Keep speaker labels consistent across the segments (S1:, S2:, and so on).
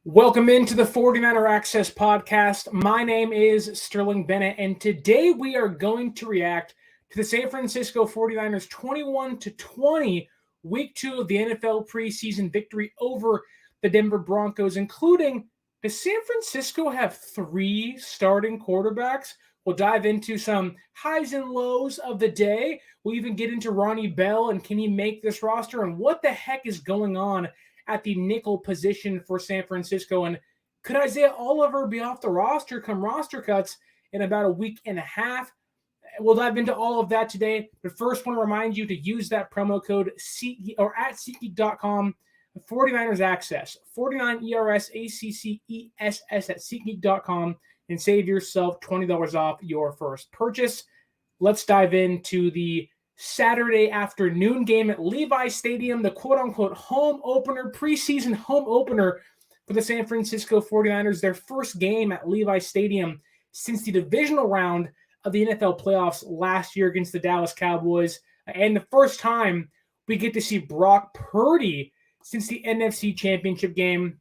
S1: Welcome into the 49er Access Podcast. My name is Sterling Bennett, and today we are going to react to the San Francisco 49ers 21-20 Week 2 of the NFL preseason victory over the Denver Broncos, including, does San Francisco have 3 starting quarterbacks? We'll dive into some highs and lows of the day. We'll even get into Ronnie Bell and can he make this roster and what the heck is going on at the nickel position for San Francisco. And could Isaiah Oliver be off the roster come roster cuts in about a week and a half? We'll dive into all of that today. But first, I want to remind you to use that promo code SeatGeek or at SeatGeek.com, 49ers Access, 49ERSACCESS at SeatGeek.com, and save yourself $20 off your first purchase. Let's dive into the Saturday afternoon game at Levi Stadium, the quote-unquote home opener, preseason home opener for the San Francisco 49ers, their first game at Levi Stadium since the divisional round of the NFL playoffs last year against the Dallas Cowboys, and the first time we get to see Brock Purdy since the NFC Championship game.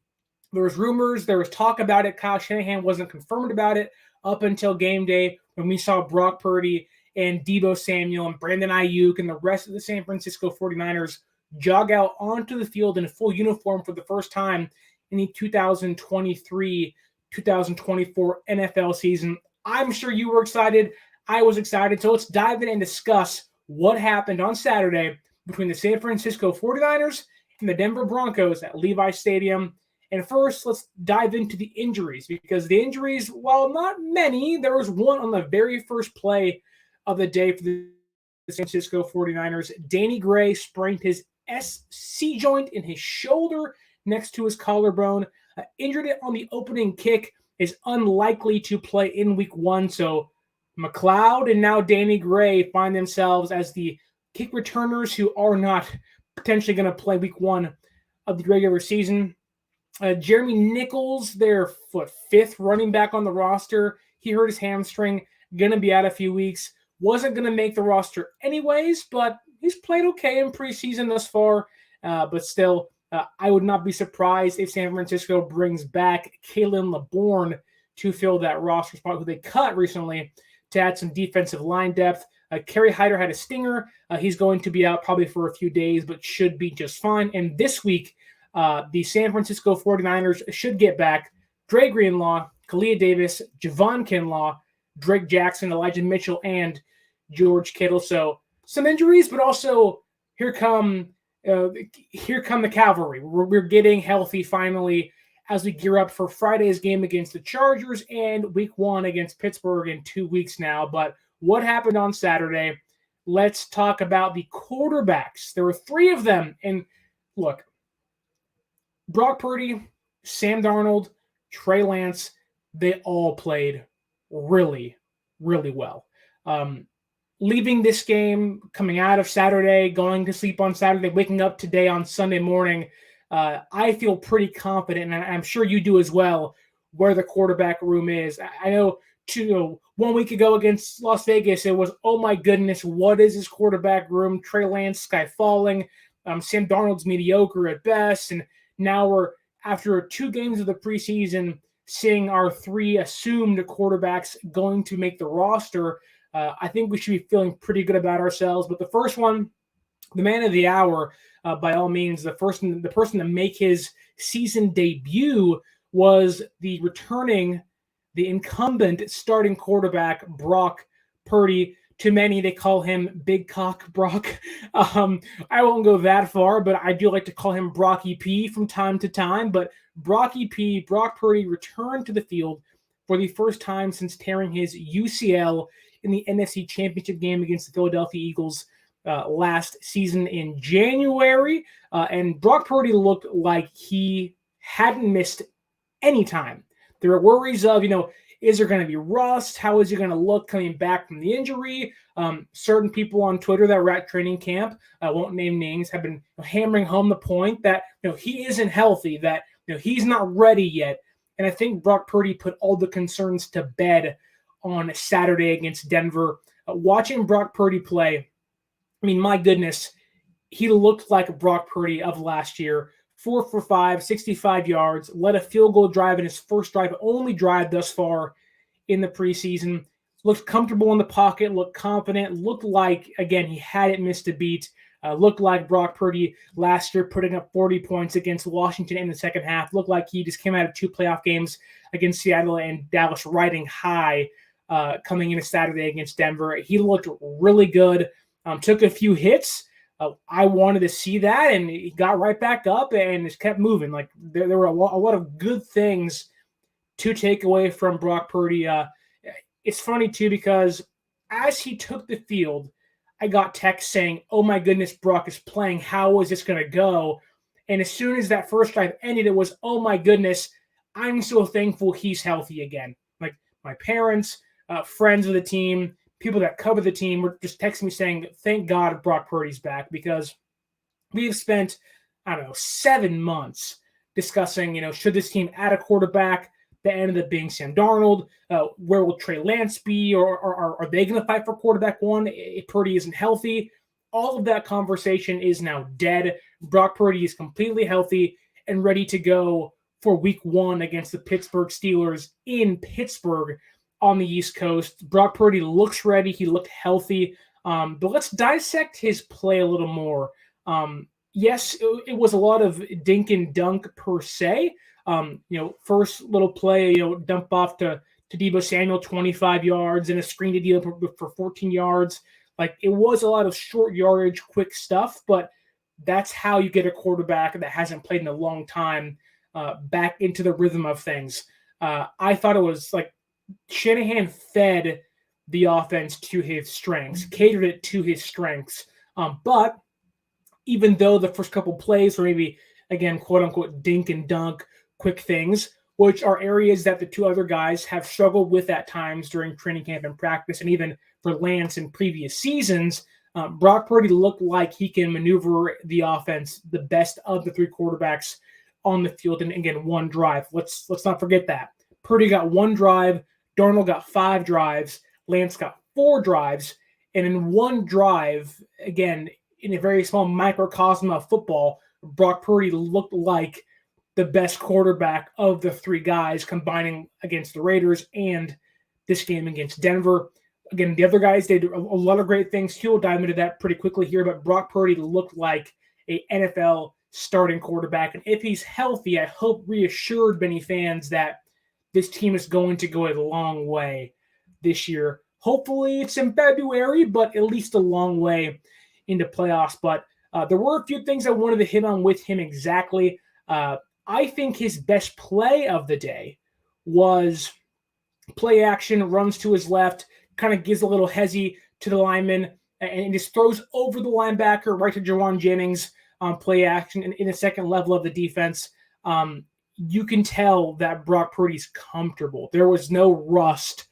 S1: There was rumors, there was talk about it. Kyle Shanahan wasn't confirmed about it up until game day when we saw Brock Purdy and Deebo Samuel and Brandon Ayuk and the rest of the San Francisco 49ers jog out onto the field in full uniform for the first time in the 2023-2024 NFL season. I'm sure you were excited. I was excited. So let's dive in and discuss what happened on Saturday between the San Francisco 49ers and the Denver Broncos at Levi Stadium. And first, let's dive into the injuries, because the injuries, while not many, there was one on the very first play of the day for the San Francisco 49ers. Danny Gray sprained his SC joint in his shoulder next to his collarbone, injured it on the opening kick, is unlikely to play in week 1. So McLeod and now Danny Gray find themselves as the kick returners who are not potentially going to play week 1 of the regular season. Jeremy Nichols, their 5th running back on the roster, he hurt his hamstring, going to be out a few weeks. Wasn't going to make the roster anyways, but he's played okay in preseason thus far. But still, I would not be surprised if San Francisco brings back Kalen LeBourne to fill that roster spot, who they cut recently to add some defensive line depth. Kerry Hyder had a stinger. He's going to be out probably for a few days, but should be just fine. And this week, the San Francisco 49ers should get back Dre Greenlaw, Kalia Davis, Javon Kinlaw, Drake Jackson, Elijah Mitchell, and George Kittle. So some injuries, but also here come the cavalry. We're getting healthy finally as we gear up for Friday's game against the Chargers and week 1 against Pittsburgh in 2 weeks now. But what happened on Saturday? Let's talk about the quarterbacks. There were 3 of them. And look, Brock Purdy, Sam Darnold, Trey Lance, they all played really, really well. Leaving this game, coming out of Saturday, going to sleep on Saturday, waking up today on Sunday morning, I feel pretty confident, and I'm sure you do as well, where the quarterback room is. I know 1 week ago against Las Vegas, it was, oh my goodness, what is this quarterback room? Trey Lance, sky falling. Sam Darnold's mediocre at best. And now we're, after 2 games of the preseason, seeing our 3 assumed quarterbacks going to make the roster. I think we should be feeling pretty good about ourselves. But the first one, the man of the hour, by all means, the person to make his season debut was the incumbent starting quarterback, Brock Purdy. To many, they call him Big Cock Brock. I won't go that far, but I do like to call him Brocky P from time to time. But Brocky P, Brock Purdy, returned to the field for the first time since tearing his UCL in the NFC Championship game against the Philadelphia Eagles last season in January. And Brock Purdy looked like he hadn't missed any time. There were worries of, is there going to be rust? How is he going to look coming back from the injury? Certain people on Twitter that were at training camp, won't name names, have been hammering home the point that he isn't healthy, that he's not ready yet. And I think Brock Purdy put all the concerns to bed on Saturday against Denver. Watching Brock Purdy play, I mean, my goodness, he looked like Brock Purdy of last year 4 for 5, 65 yards, led a field goal drive in his first drive, only drive thus far in the preseason. Looked comfortable in the pocket, looked confident, looked like, again, he hadn't missed a beat. Looked like Brock Purdy last year, putting up 40 points against Washington in the second half. Looked like he just came out of 2 playoff games against Seattle and Dallas, riding high coming into Saturday against Denver. He looked really good. Took a few hits. I wanted to see that, and he got right back up and just kept moving. Like there were a lot of good things to take away from Brock Purdy. It's funny too because as he took the field, I got texts saying, "Oh my goodness, Brock is playing. How is this going to go?" And as soon as that first drive ended, it was, "Oh my goodness, I'm so thankful he's healthy again." Like my parents, friends of the team, people that cover the team were just texting me saying, "Thank God Brock Purdy's back," because we've spent, 7 months discussing, should this team add a quarterback that ended up being Sam Darnold? Where will Trey Lance be? Or are they going to fight for quarterback one if Purdy isn't healthy? All of that conversation is now dead. Brock Purdy is completely healthy and ready to go for week 1 against the Pittsburgh Steelers in Pittsburgh on the East Coast. Brock Purdy looks ready. He looked healthy. But let's dissect his play a little more. Yes, it was a lot of dink and dunk per se. First little play, dump off to Deebo Samuel, 25 yards, and a screen to Deebo for 14 yards. Like, it was a lot of short yardage, quick stuff, but that's how you get a quarterback that hasn't played in a long time back into the rhythm of things. I thought it was like Shanahan fed the offense to his strengths, catered it to his strengths. But even though the first couple plays were maybe, again, quote unquote, dink and dunk, quick things, which are areas that the two other guys have struggled with at times during training camp and practice, and even for Lance in previous seasons, Brock Purdy looked like he can maneuver the offense the best of the 3 quarterbacks on the field. And again, 1 drive. Let's not forget that. Purdy got 1 drive, Darnold got 5 drives, Lance got 4 drives, and in 1 drive, again, in a very small microcosm of football, Brock Purdy looked like the best quarterback of the 3 guys combining against the Raiders and this game against Denver. Again, the other guys did a lot of great things. He'll dive into that pretty quickly here, but Brock Purdy looked like an NFL starting quarterback. And if he's healthy, I hope reassured many fans that this team is going to go a long way this year. Hopefully it's in February, but at least a long way into playoffs. But there were a few things I wanted to hit on with him exactly. I think his best play of the day was play action, runs to his left, kind of gives a little hezzy to the lineman, and just throws over the linebacker right to Jawan Jennings on play action in the second level of the defense. You can tell that Brock Purdy's comfortable. There was no rust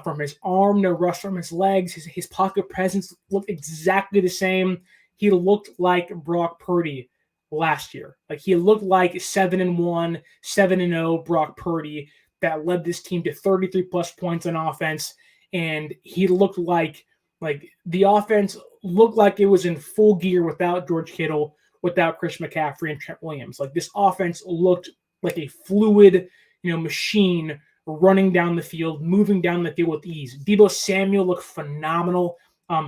S1: from his arm, no rust from his legs. His pocket presence looked exactly the same. He looked like Brock Purdy last year. Like, he looked like 7-1, 7-0 Brock Purdy that led this team to 33 plus points on offense. And he looked like the offense looked like it was in full gear without George Kittle, without Chris McCaffrey and Trent Williams. Like, this offense looked like a fluid, machine running down the field, moving down the field with ease. Deebo Samuel looked phenomenal.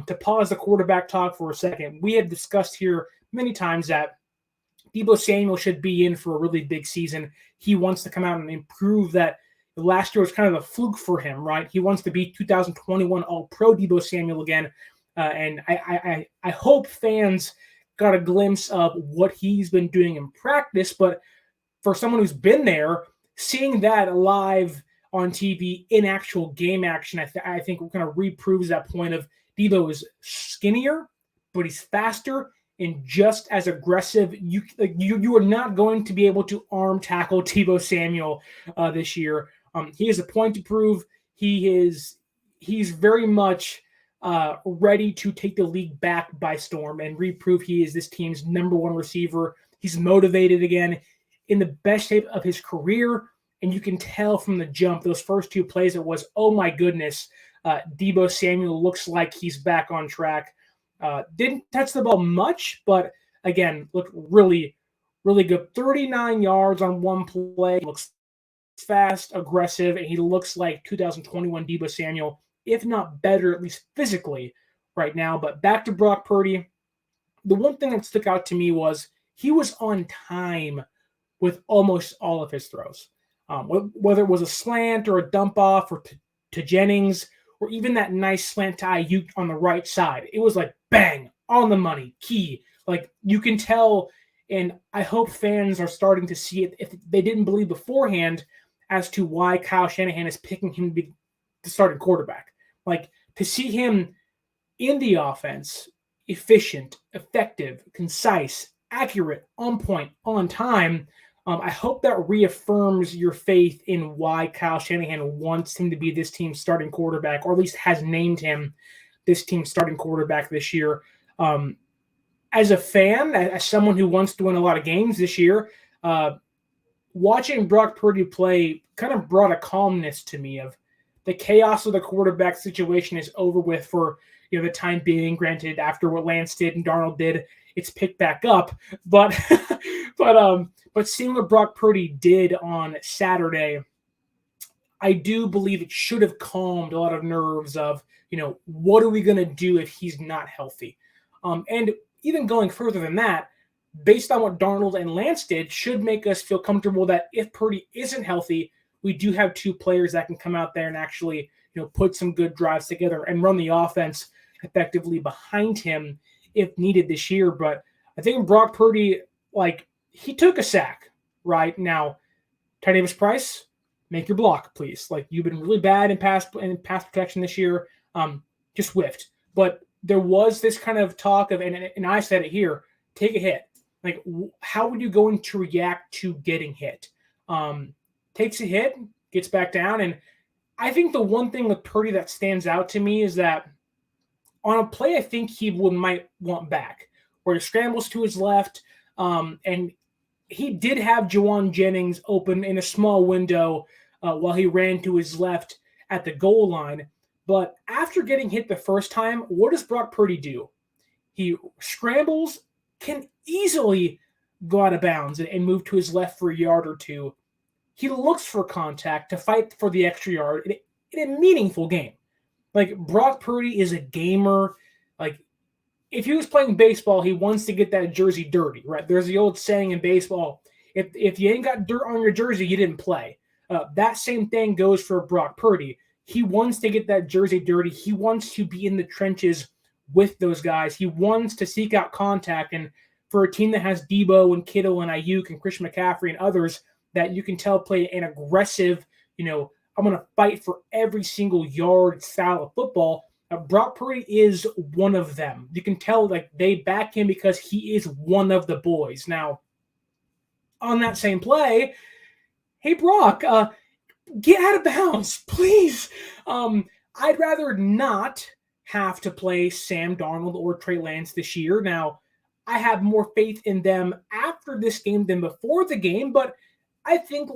S1: To pause the quarterback talk for a second, we have discussed here many times that Deebo Samuel should be in for a really big season. He wants to come out and improve that. Last year was kind of a fluke for him, right? He wants to be 2021 All-Pro Deebo Samuel again. And I hope fans got a glimpse of what he's been doing in practice. But for someone who's been there, seeing that live on TV in actual game action, I think kind of reproves that point of Deebo is skinnier, but he's faster and just as aggressive. You are not going to be able to arm tackle Deebo Samuel this year. He has a point to prove. He's very much ready to take the league back by storm and reprove he is this team's number 1 receiver. He's motivated again, in the best shape of his career, and you can tell from the jump, those first 2 plays, it was, oh my goodness, Deebo Samuel looks like he's back on track. Didn't touch the ball much, but again, looked really, really good. 39 yards on one play. He looks fast, aggressive, and he looks like 2021 Deebo Samuel, if not better, at least physically right now. But back to Brock Purdy. The one thing that stuck out to me was he was on time with almost all of his throws. Whether it was a slant or a dump off or to Jennings, or even that nice slant to Ayuk on the right side, it was like bang, on the money, key. Like you can tell, and I hope fans are starting to see it if they didn't believe beforehand as to why Kyle Shanahan is picking him to be the starting quarterback. Like to see him in the offense, efficient, effective, concise, accurate, on point, on time. I hope that reaffirms your faith in why Kyle Shanahan wants him to be this team's starting quarterback, or at least has named him this team's starting quarterback this year. As a fan, as someone who wants to win a lot of games this year, watching Brock Purdy play kind of brought a calmness to me of the chaos of the quarterback situation is over with for the time being. Granted, after what Lance did and Darnold did, it's picked back up. But but seeing what Brock Purdy did on Saturday, I do believe it should have calmed a lot of nerves of, what are we going to do if he's not healthy? And even going further than that, based on what Darnold and Lance did, should make us feel comfortable that if Purdy isn't healthy, we do have two players that can come out there and actually, put some good drives together and run the offense effectively behind him if needed this year. But I think Brock Purdy, he took a sack right now. Ty Davis Price, make your block, please. You've been really bad in pass protection this year. Just whiffed. But there was this kind of talk of, and I said it here, take a hit. How would you going to react to getting hit? Takes a hit, gets back down. And I think the one thing with Purdy that stands out to me is that on a play I think he might want back, where he scrambles to his left, and he did have Jauan Jennings open in a small window while he ran to his left at the goal line. But after getting hit the first time, what does Brock Purdy do? He scrambles, can easily go out of bounds and move to his left for a yard or two. He looks for contact to fight for the extra yard in a meaningful game. Brock Purdy is a gamer. If he was playing baseball, he wants to get that jersey dirty, right? There's the old saying in baseball, if you ain't got dirt on your jersey, you didn't play. That same thing goes for Brock Purdy. He wants to get that jersey dirty. He wants to be in the trenches with those guys. He wants to seek out contact. And for a team that has Deebo and Kittle and Ayuk and Christian McCaffrey and others that you can tell play an aggressive, I'm going to fight for every single yard style of football, Brock Purdy is one of them. You can tell they back him because he is one of the boys. Now, on that same play, hey, Brock, get out of bounds, please. I'd rather not have to play Sam Darnold or Trey Lance this year. Now, I have more faith in them after this game than before the game, but I think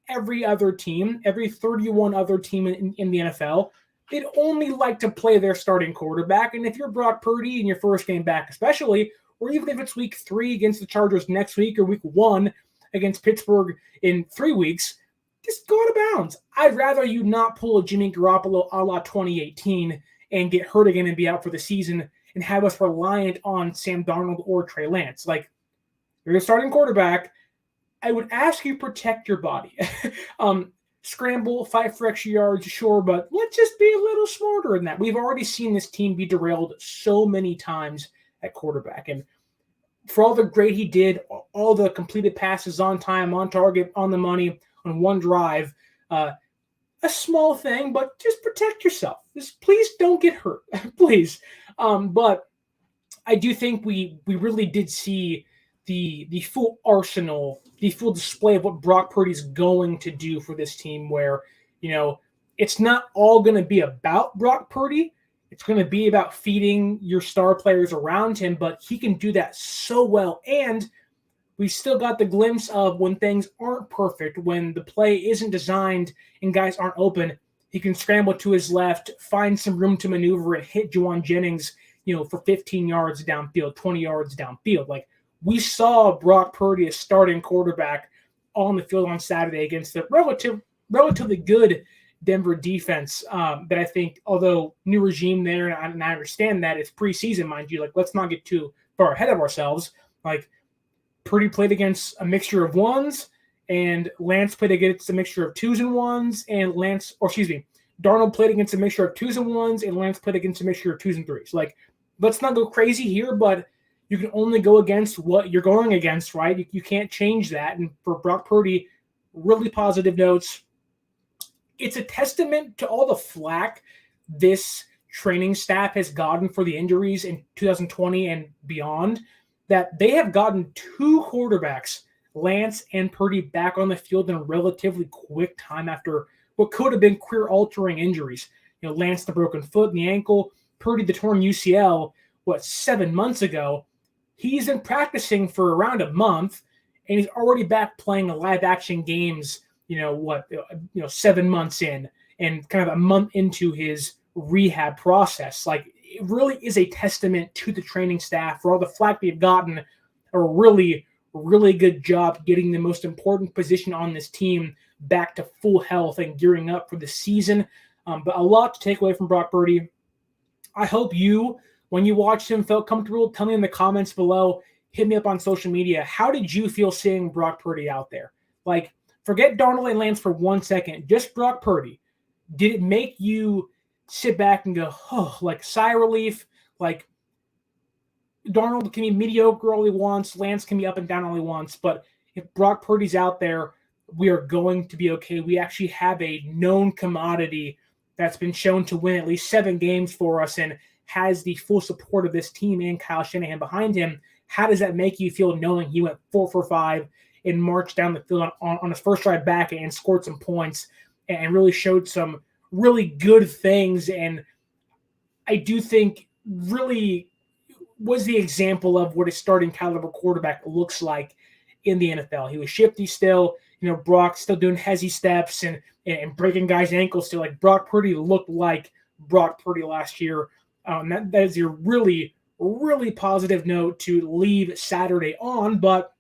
S1: every other team, every 31 other team in the NFL, they'd only like to play their starting quarterback. And if you're Brock Purdy in your first game back especially, or even if it's week 3 against the Chargers next week or week 1 against Pittsburgh in 3 weeks, just go out of bounds. I'd rather you not pull a Jimmy Garoppolo a la 2018 and get hurt again and be out for the season and have us reliant on Sam Darnold or Trey Lance. You're the starting quarterback. I would ask you protect your body. Scramble, fight for extra yards, sure, but let's just be a little smarter than that. We've already seen this team be derailed so many times at quarterback. And for all the great he did, all the completed passes on time, on target, on the money, on one drive, a small thing, but just protect yourself. Just please don't get hurt, please. But I do think we really did see the full arsenal, the full display of what Brock Purdy's going to do for this team, where, it's not all going to be about Brock Purdy. It's going to be about feeding your star players around him, but he can do that so well. And we still got the glimpse of when things aren't perfect, when the play isn't designed and guys aren't open, he can scramble to his left, find some room to maneuver and hit Jauan Jennings, for 15 yards downfield, 20 yards downfield. we saw Brock Purdy, a starting quarterback, on the field on Saturday against the relatively good Denver defense that I think, although new regime there, and I understand that it's preseason, mind you, like let's not get too far ahead of ourselves. Like Purdy played against a mixture of ones, and Lance played against a mixture of twos and ones, and Darnold played against a mixture of twos and ones, and Lance played against a mixture of twos and threes. Like, let's not go crazy here, but you can only go against what you're going against, right? You can't change that. And for Brock Purdy, really positive notes. It's a testament to all the flack this training staff has gotten for the injuries in 2020 and beyond, that they have gotten two quarterbacks, Lance and Purdy, back on the field in a relatively quick time after what could have been career-altering injuries. Lance, the broken foot and the ankle, Purdy, the torn UCL, 7 months ago. He's been practicing for around a month, and he's already back playing live-action games, 7 months in, and kind of a month into his rehab process. Like, it really is a testament to the training staff for all the flack they've gotten. A really, really good job getting the most important position on this team back to full health and gearing up for the season. But a lot to take away from Brock Purdy. I hope you, when you watched him, felt comfortable. Tell me in the comments below. Hit me up on social media. How did you feel seeing Brock Purdy out there? Like, forget Darnold and Lance for 1 second. Just Brock Purdy. Did it make you sit back and go, oh, like sigh of relief? Like, Darnold can be mediocre all he wants. Lance can be up and down all he wants. But if Brock Purdy's out there, we are going to be okay. We actually have a known commodity that's been shown to win at least 7 games for us and has the full support of this team and Kyle Shanahan behind him. How does that make you feel knowing he went 4 for 5 and marched down the field on his first drive back and scored some points and really showed some really good things? And I do think really was the example of what a starting caliber quarterback looks like in the NFL. He was shifty still, Brock still doing hezzy steps and breaking guys' ankles still. Like, Brock Purdy looked like Brock Purdy last year. That is a really, really positive note to leave Saturday on, but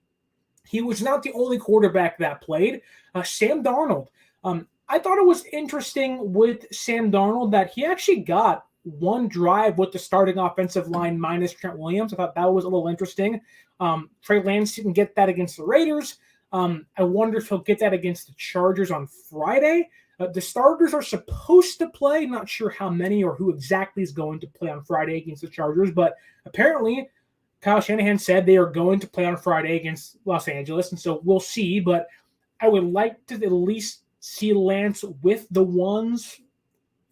S1: he was not the only quarterback that played. Sam Darnold. I thought it was interesting with Sam Darnold that he actually got one drive with the starting offensive line minus Trent Williams. I thought that was a little interesting. Trey Lance didn't get that against the Raiders. I wonder if he'll get that against the Chargers on Friday. The starters are supposed to play. Not sure how many or who exactly is going to play on Friday against the Chargers, but apparently Kyle Shanahan said they are going to play on Friday against Los Angeles, and so we'll see. But I would like to at least see Lance with the ones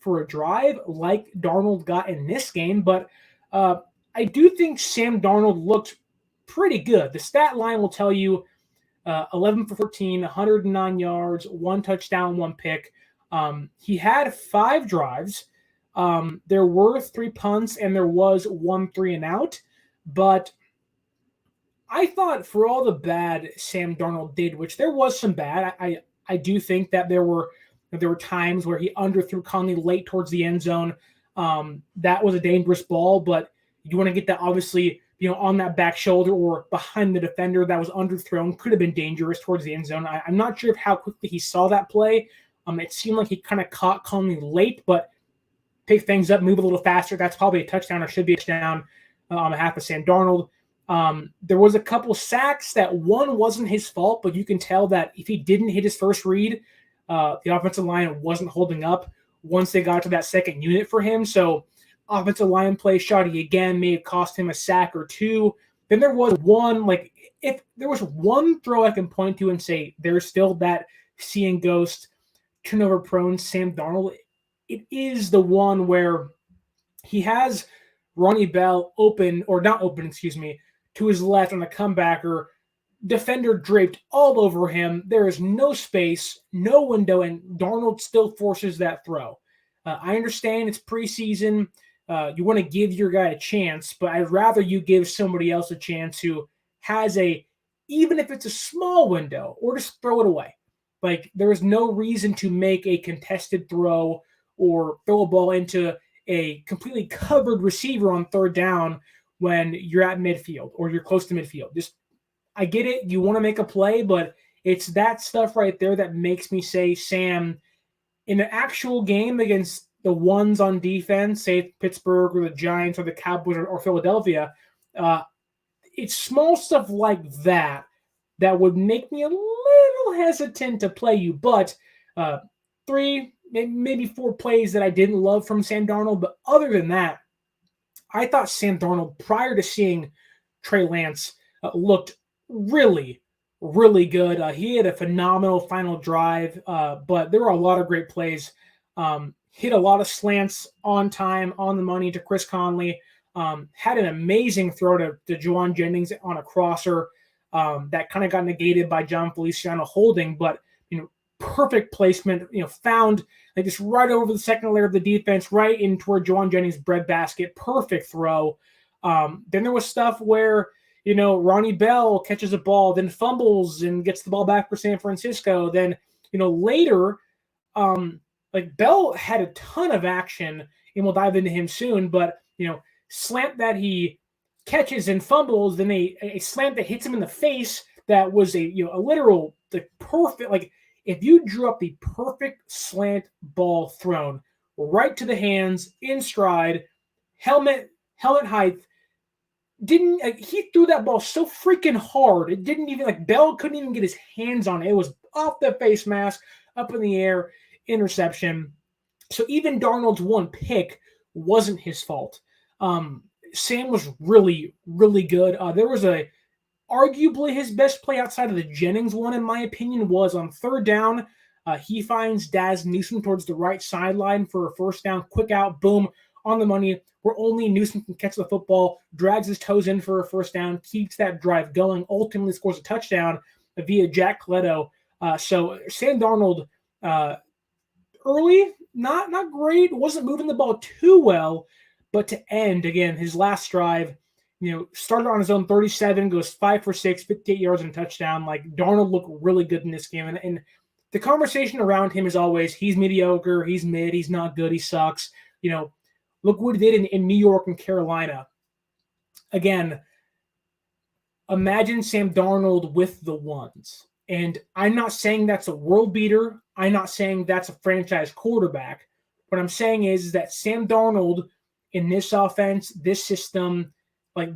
S1: for a drive like Darnold got in this game. But I do think Sam Darnold looked pretty good. The stat line will tell you 11 for 14, 109 yards, 1 touchdown, 1 pick. He had 5 drives. There were 3 punts, and there was 1 3-and-out. But I thought for all the bad Sam Darnold did, which there was some bad, I do think that there were times where he underthrew Conley late towards the end zone. That was a dangerous ball, but you want to get that obviously on that back shoulder or behind the defender that was underthrown. Could have been dangerous towards the end zone. I'm not sure of how quickly he saw that play. It seemed like he kind of caught Conley late, but pick things up, move a little faster. That's probably a touchdown or should be a touchdown on behalf of Sam Darnold. There was a couple sacks that one wasn't his fault, but you can tell that if he didn't hit his first read, the offensive line wasn't holding up once they got to that second unit for him. So offensive line play shoddy again, may have cost him a sack or 2. Then there was one, if there was one throw I can point to and say there's still that seeing ghost, turnover prone Sam Darnold, it is the one where he has Ronnie Bell to his left on a comebacker, defender draped all over him. There is no space, no window, and Darnold still forces that throw. I understand it's preseason. You want to give your guy a chance, but I'd rather you give somebody else a chance who has even if it's a small window, or just throw it away. Like, there is no reason to make a contested throw or throw a ball into a completely covered receiver on third down when you're at midfield or you're close to midfield. I get it. You want to make a play, but it's that stuff right there that makes me say, Sam, in an actual game against the ones on defense, say Pittsburgh or the Giants or the Cowboys or Philadelphia, it's small stuff like that would make me a little hesitant to play you. But 3, maybe 4 plays that I didn't love from Sam Darnold. But other than that, I thought Sam Darnold, prior to seeing Trey Lance, looked really, really good. He had a phenomenal final drive, but there were a lot of great plays. Hit a lot of slants on time, on the money to Chris Conley. Had an amazing throw to Juwan Jennings on a crosser that kind of got negated by John Feliciano holding, but perfect placement. Found like just right over the second layer of the defense, right in toward Juwan Jennings' breadbasket. Perfect throw. Then there was stuff where Ronnie Bell catches a ball, then fumbles and gets the ball back for San Francisco. Then later, like Bell had a ton of action, and we'll dive into him soon. But slant that he catches and fumbles, then a slant that hits him in the face that was a literal perfect, like if you drew up the perfect slant ball thrown right to the hands in stride, helmet height, he threw that ball so freaking hard it didn't even Bell couldn't even get his hands on it. It was off the face mask, up in the air, interception. So even Darnold's one pick wasn't his fault. Sam was really, really good. There was arguably his best play outside of the Jennings one, in my opinion, was on third down. He finds Daz Newsome towards the right sideline for a first down, quick out, boom, on the money, where only Newsome can catch the football, drags his toes in for a first down, keeps that drive going, ultimately scores a touchdown via Jack Coletto. So Sam Darnold, early, not great, wasn't moving the ball too well, but to end, again, his last drive, started on his own 37, goes 5 for 6, 58 yards and a touchdown. Like, Darnold looked really good in this game. And the conversation around him is always, he's mediocre, he's mid, he's not good, he sucks. Look what he did in New York and Carolina. Again, imagine Sam Darnold with the ones. And I'm not saying that's a world beater. I'm not saying that's a franchise quarterback. What I'm saying is that Sam Darnold in this offense, this system,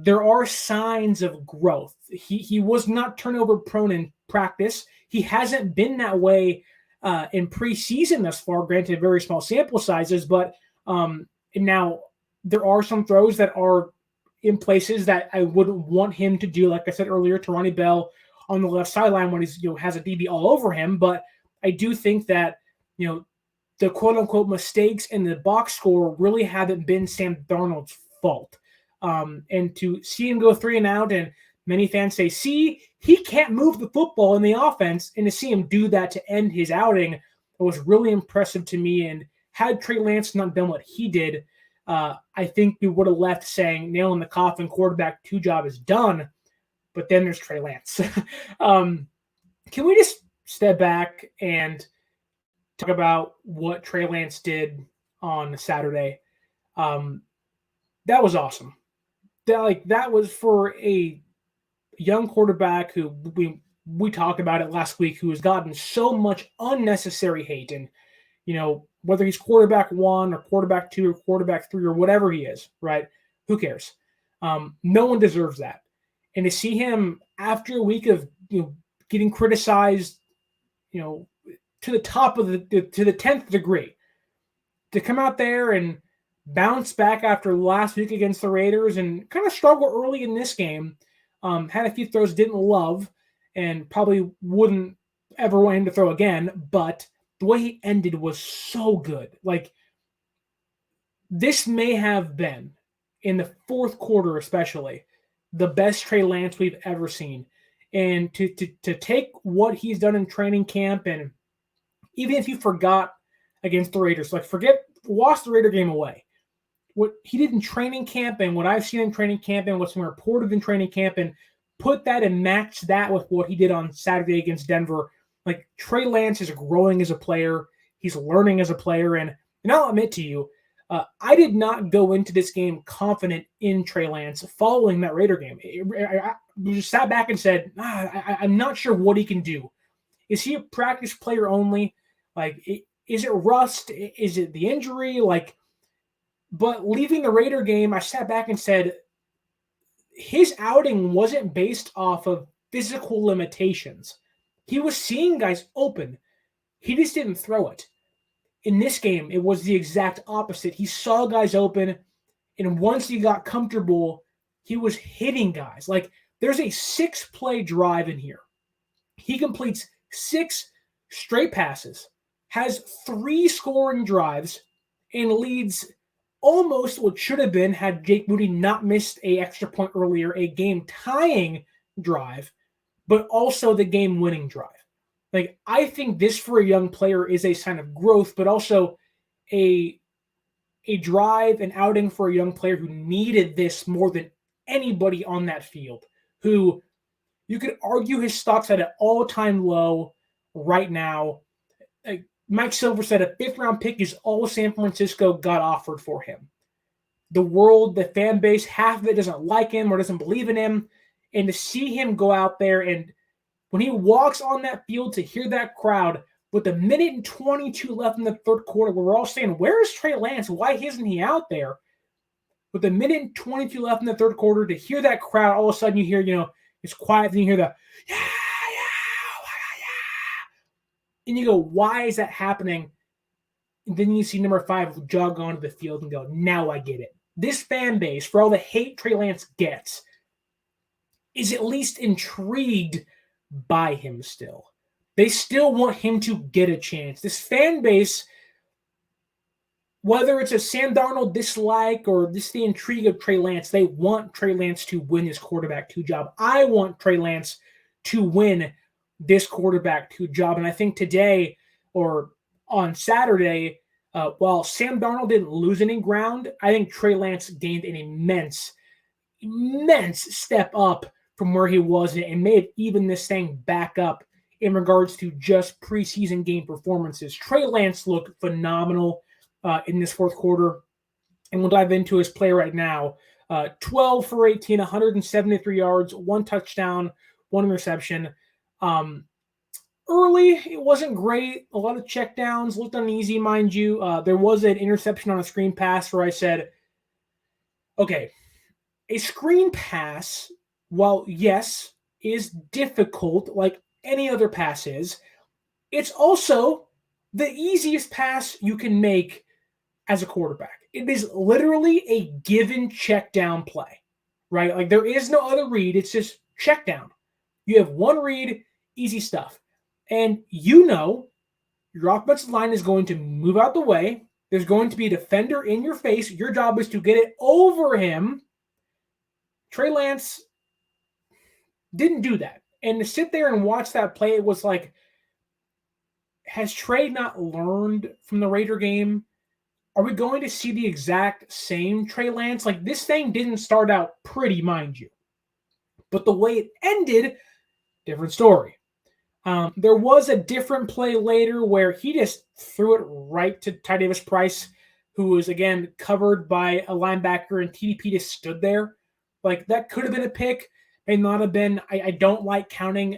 S1: there are signs of growth. He was not turnover prone in practice. He hasn't been that way in preseason thus far, granted very small sample sizes, but now there are some throws that are in places that I wouldn't want him to do, like I said earlier, to Ronnie Bell on the left sideline when he's has a DB all over him. But I do think that the quote-unquote mistakes in the box score really haven't been Sam Darnold's fault. And to see him go 3 and out, and many fans say, see, he can't move the football in the offense, and to see him do that to end his outing was really impressive to me. And had Trey Lance not done what he did, I think we would have left saying, nail in the coffin, quarterback 2 job is done. But then there's Trey Lance. Can we just step back and talk about what Trey Lance did on Saturday? That was awesome. That was for a young quarterback who we talked about it last week, who has gotten so much unnecessary hate. And, whether he's quarterback 1 or quarterback 2 or quarterback 3 or whatever he is, right? Who cares? No one deserves that. And to see him after a week of, getting criticized, to the top of to the 10th degree, to come out there and bounce back after last week against the Raiders and kind of struggle early in this game. Had a few throws didn't love and probably wouldn't ever want him to throw again, but the way he ended was so good. This may have been, in the fourth quarter especially, the best Trey Lance we've ever seen. And to take what he's done in training camp, and even if you forgot against the Raiders, wash the Raider game away. What he did in training camp and what I've seen in training camp and what's been reported in training camp, and put that and match that with what he did on Saturday against Denver. Trey Lance is growing as a player. He's learning as a player. And I'll admit to you, I did not go into this game confident in Trey Lance following that Raider game. I just sat back and said, I'm not sure what he can do. Is he a practice player only? Like, is it rust? Is it the injury? But leaving the Raider game, I sat back and said, his outing wasn't based off of physical limitations. He was seeing guys open. He just didn't throw it. In this game, it was the exact opposite. He saw guys open, and once he got comfortable, he was hitting guys. Like, there's a 6-play drive in here. He completes 6 straight passes, has 3 scoring drives, and leads almost what should have been, had Jake Moody not missed an extra point earlier, a game-tying drive, but also the game-winning drive. Like, I think this for a young player is a sign of growth, but also a drive and outing for a young player who needed this more than anybody on that field, who you could argue his stock's at an all-time low right now. Mike Silver said a 5th-round pick is all San Francisco got offered for him. The world, the fan base, half of it doesn't like him or doesn't believe in him. And to see him go out there and when he walks on that field, to hear that crowd with a minute and 22 left in the third quarter, where we're all saying, where is Trey Lance? Why isn't he out there? With a minute and 22 left in the third quarter, to hear that crowd, all of a sudden you hear, it's quiet, then you hear the, yeah. And you go, why is that happening? And then you see number 5 jog onto the field and go, now I get it. This fan base, for all the hate Trey Lance gets, is at least intrigued by him still. They still want him to get a chance. This fan base, whether it's a Sam Darnold dislike or just the intrigue of Trey Lance, they want Trey Lance to win his quarterback 2 job. I want Trey Lance to win this quarterback 2 job. And I think today or on Saturday, while Sam Darnold didn't lose any ground, I think Trey Lance gained an immense step up from where he was and may have evened this thing back up in regards to just preseason game performances. Trey Lance looked phenomenal in this fourth quarter, and we'll dive into his play right now. 12 for 18, 173 yards, 1 touchdown, 1 interception. Early, it wasn't great. A lot of checkdowns, looked uneasy, mind you. There was an interception on a screen pass where I said, okay, a screen pass, while yes, is difficult like any other pass is, it's also the easiest pass you can make as a quarterback. It is literally a given check down play, right? Like, there is no other read. It's just check down. You have one read, easy stuff. And your offensive line is going to move out the way. There's going to be a defender in your face. Your job is to get it over him. Trey Lance didn't do that. And to sit there and watch that play, it was like, has Trey not learned from the Raider game? Are we going to see the exact same Trey Lance? Like, this thing didn't start out pretty, mind you. But the way it ended, different story. There was a different play later where he just threw it right to Ty Davis Price, who was, again, covered by a linebacker, and TDP just stood there. Like, that could have been a pick. May not have been. I don't like counting,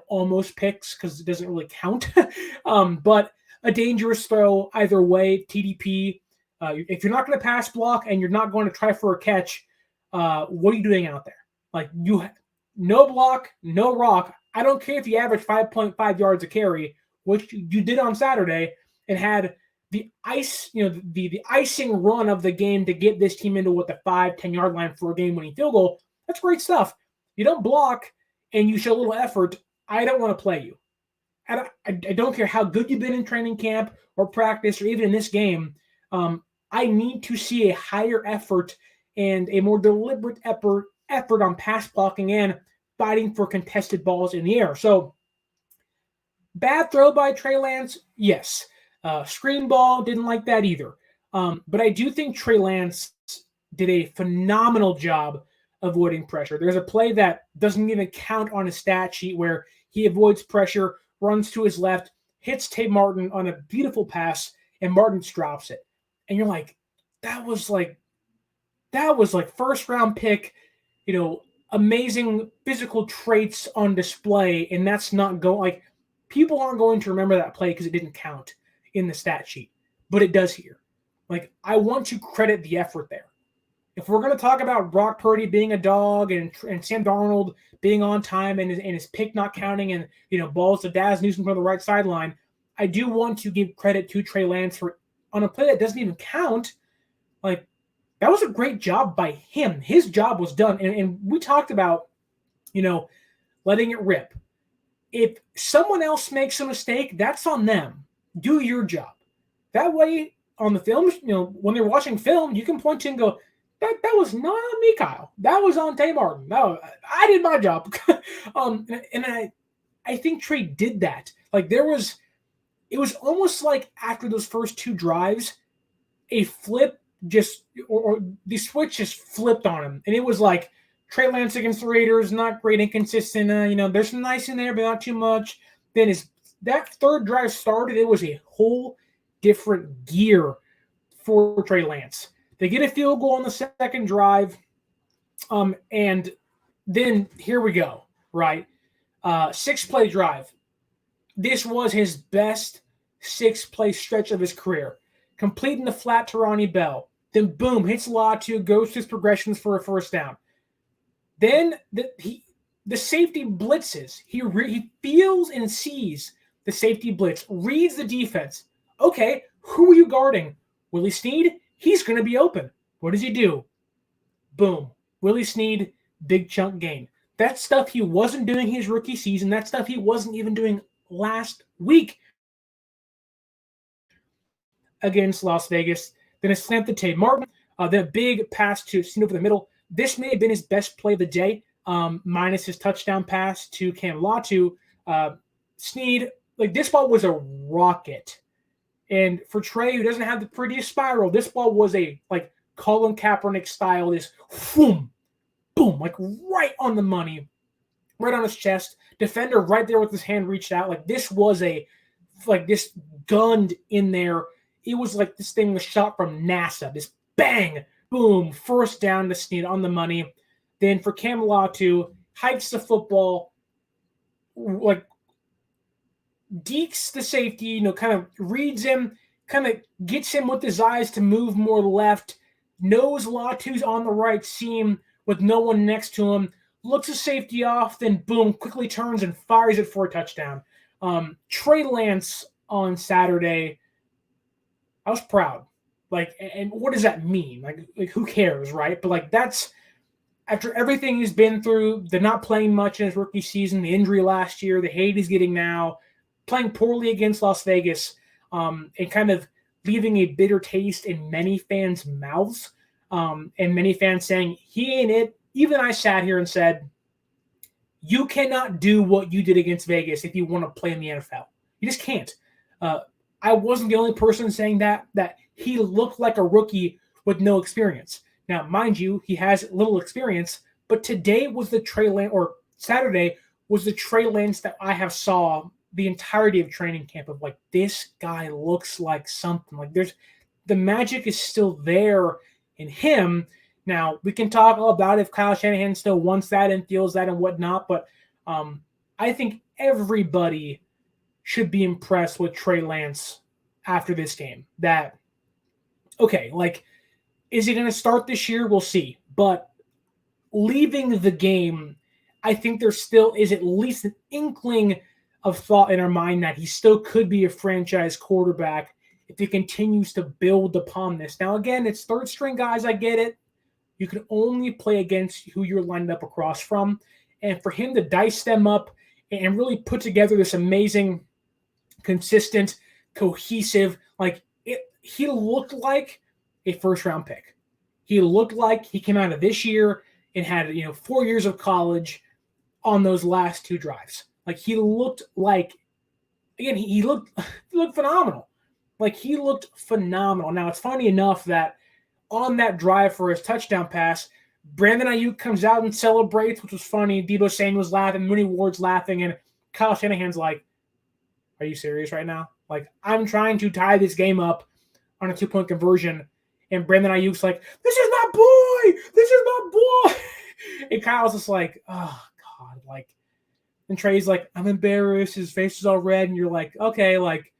S1: almost picks because it doesn't really count. But a dangerous throw either way. TDP, if you're not going to pass block and you're not going to try for a catch, what are you doing out there? Like, no block, no rock. I don't care if you average 5.5 yards a carry, which you did on Saturday, and had the the icing run of the game to get this team into the 5-10 yard line for a game-winning field goal. That's great stuff. You don't block and you show a little effort, I don't want to play you. I don't care how good you've been in training camp or practice or even in this game. I need to see a higher effort and a more deliberate effort on pass blocking and fighting for contested balls in the air. So, bad throw by Trey Lance, yes. Screen ball, didn't like that either. But I do think Trey Lance did a phenomenal job avoiding pressure. There's a play that doesn't even count on his stat sheet where he avoids pressure, runs to his left, hits Tay Martin on a beautiful pass, and Martin drops it. And you're like, that was like first round pick, amazing physical traits on display, and that's not going like people aren't going to remember that play because it didn't count in the stat sheet, but it does here. Like, I want to credit the effort there. If we're going to talk about Brock Purdy being a dog and Sam Darnold being on time and his pick not counting and balls to Daz Newsome from the right sideline, I do want to give credit to Trey Lance for on a play that doesn't even count. Like, that was a great job by him. His job was done. And we talked about, letting it rip. If someone else makes a mistake, that's on them. Do your job. That way, on the film, when they're watching film, you can point to and go, that was not on me, Kyle. That was on Tay Martin. No, I did my job. And I think Trey did that. Like, it was almost like after those first two drives, a flip or the switch just flipped on him. And it was like Trey Lance against the Raiders, not great, inconsistent. There's some nice in there, but not too much. Then that third drive started, it was a whole different gear for Trey Lance. They get a field goal on the second drive. And then here we go, right? 6-play drive. This was his best 6-play stretch of his career. Completing the flat to Ronnie Bell. Then boom, hits Latu, goes to his progressions for a first down. Then the safety blitzes. He feels and sees the safety blitz, reads the defense. Okay, who are you guarding? Willie Snead? He's going to be open. What does he do? Boom. Willie Snead, big chunk gain. That's stuff he wasn't doing his rookie season. That's stuff he wasn't even doing last week against Las Vegas. Then a slant to Tay Martin. Then a big pass to Snead over the middle. This may have been his best play of the day, minus his touchdown pass to Cam Latu. Snead, like, this ball was a rocket. And for Trey, who doesn't have the prettiest spiral, this ball was a, like, Colin Kaepernick style, this boom, boom, like right on the money, right on his chest. Defender right there with his hand reached out. Like, this was this gunned in there. It was like this thing was shot from NASA. This bang, boom, first down to Snead on the money. Then for Cam Latu, hikes the football, like, dekes the safety, kind of reads him, kind of gets him with his eyes to move more left, knows Latu's on the right seam with no one next to him, looks the safety off, then boom, quickly turns and fires it for a touchdown. Trey Lance on Saturday, I was proud. Like, and what does that mean? Like who cares, right? But like, that's after everything he's been through, the not playing much in his rookie season, the injury last year, the hate he's getting now, playing poorly against Las Vegas, and kind of leaving a bitter taste in many fans' mouths, and many fans saying, he ain't it. Even I sat here and said, you cannot do what you did against Vegas if you want to play in the NFL. You just can't. I wasn't the only person saying that he looked like a rookie with no experience. Now, mind you, he has little experience, but today was the Trey Lance, or Saturday was the Trey Lance that I have saw the entirety of training camp of, like, this guy looks like something. Like, the magic is still there in him. Now, we can talk all about if Kyle Shanahan still wants that and feels that and whatnot, but I think everybody should be impressed with Trey Lance after this game. That, okay, like, is he going to start this year? We'll see. But leaving the game, I think there still is at least an inkling of thought in our mind that he still could be a franchise quarterback if he continues to build upon this. Now, again, it's third-string guys. I get it. You can only play against who you're lined up across from. And for him to dice them up and really put together this amazing, consistent, cohesive, he looked like a first-round pick. He looked like he came out of this year and had 4 years of college on those last two drives. Like, he looked like, again, he looked phenomenal. Like, he looked phenomenal. Now, it's funny enough that on that drive for his touchdown pass, Brandon Ayuk comes out and celebrates, which was funny. Deebo Samuel's laughing, Mooney Ward's laughing, and Kyle Shanahan's like, are you serious right now? Like, I'm trying to tie this game up on a 2-point conversion, And Brandon Ayuk's like, this is my boy! This is my boy! And Kyle's just like, oh, God. Like, and Trey's like, I'm embarrassed. His face is all red. And you're like, okay, like,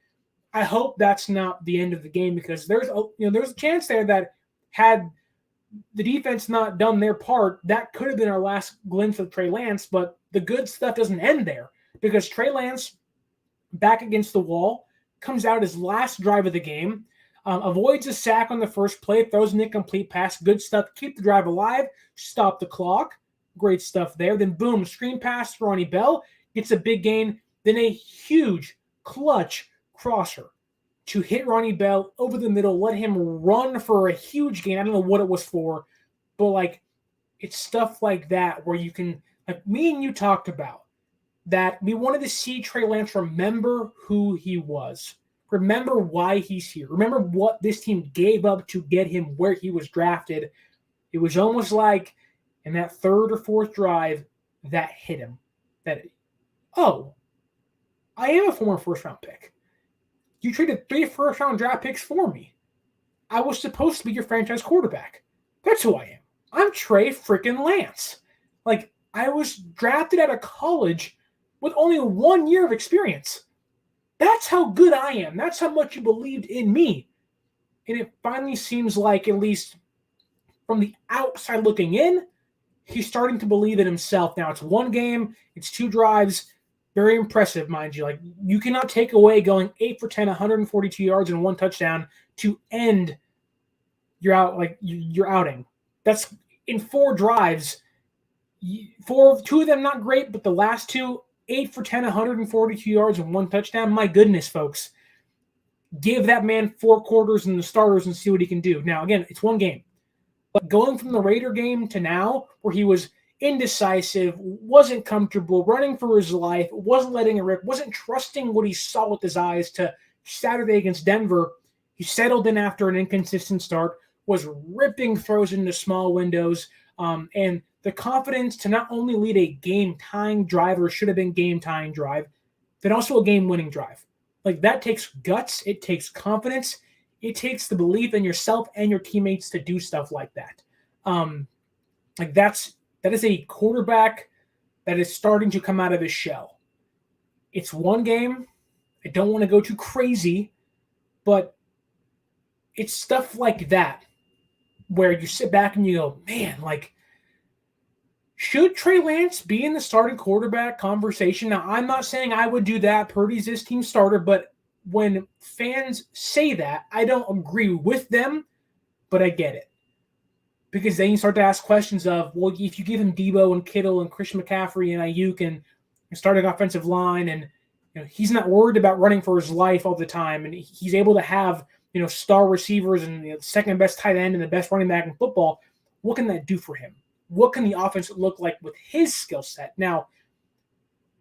S1: I hope that's not the end of the game, because there's a chance there that had the defense not done their part, that could have been our last glimpse of Trey Lance. But the good stuff doesn't end there, because Trey Lance, back against the wall, comes out his last drive of the game, avoids a sack on the first play, throws an incomplete pass. Good stuff. Keep the drive alive. Stop the clock. Great stuff there. Then boom, screen pass to Ronnie Bell. Gets a big gain. Then a huge clutch crosser to hit Ronnie Bell over the middle, let him run for a huge gain. I don't know what it was for, but like, it's stuff like that where you can, like me and you talked about, that we wanted to see Trey Lance remember who he was. Remember why he's here. Remember what this team gave up to get him where he was drafted. It was almost like in that third or fourth drive that hit him. That, oh, I am a former first-round pick. You traded 3 first-round draft picks for me. I was supposed to be your franchise quarterback. That's who I am. I'm Trey freaking Lance. Like, I was drafted out of college with only 1 year of experience. That's how good I am. That's how much you believed in me. And it finally seems like, at least from the outside looking in, he's starting to believe in himself. Now, it's 1 game. It's 2 drives. Very impressive, mind you. Like, you cannot take away going 8 for 10, 142 yards and 1 touchdown to end your outing. That's in 4 drives. 2 of them not great, but the last 2, 8 for 10, 142 yards and 1 touchdown. My goodness, folks. Give that man 4 quarters in the starters and see what he can do. Now, again, it's 1 game. But going from the Raider game to now, where he was indecisive, wasn't comfortable, running for his life, wasn't letting it rip, wasn't trusting what he saw with his eyes, to Saturday against Denver, he settled in after an inconsistent start, was ripping throws into small windows, and the confidence to not only lead a game-tying drive, or should have been game-tying drive, but also a game-winning drive. Like, that takes guts, it takes confidence, it takes the belief in yourself and your teammates to do stuff like that. That is a quarterback that is starting to come out of his shell. It's 1 game. I don't want to go too crazy, but it's stuff like that where you sit back and you go, man, like, should Trey Lance be in the starting quarterback conversation? Now, I'm not saying I would do that. Purdy's this team's starter, but when fans say that, I don't agree with them, but I get it. Because then you start to ask questions of, well, if you give him Deebo and Kittle and Christian McCaffrey and Ayuk and starting offensive line, and he's not worried about running for his life all the time, and he's able to have star receivers and second best tight end and the best running back in football, what can that do for him? What can the offense look like with his skill set? Now,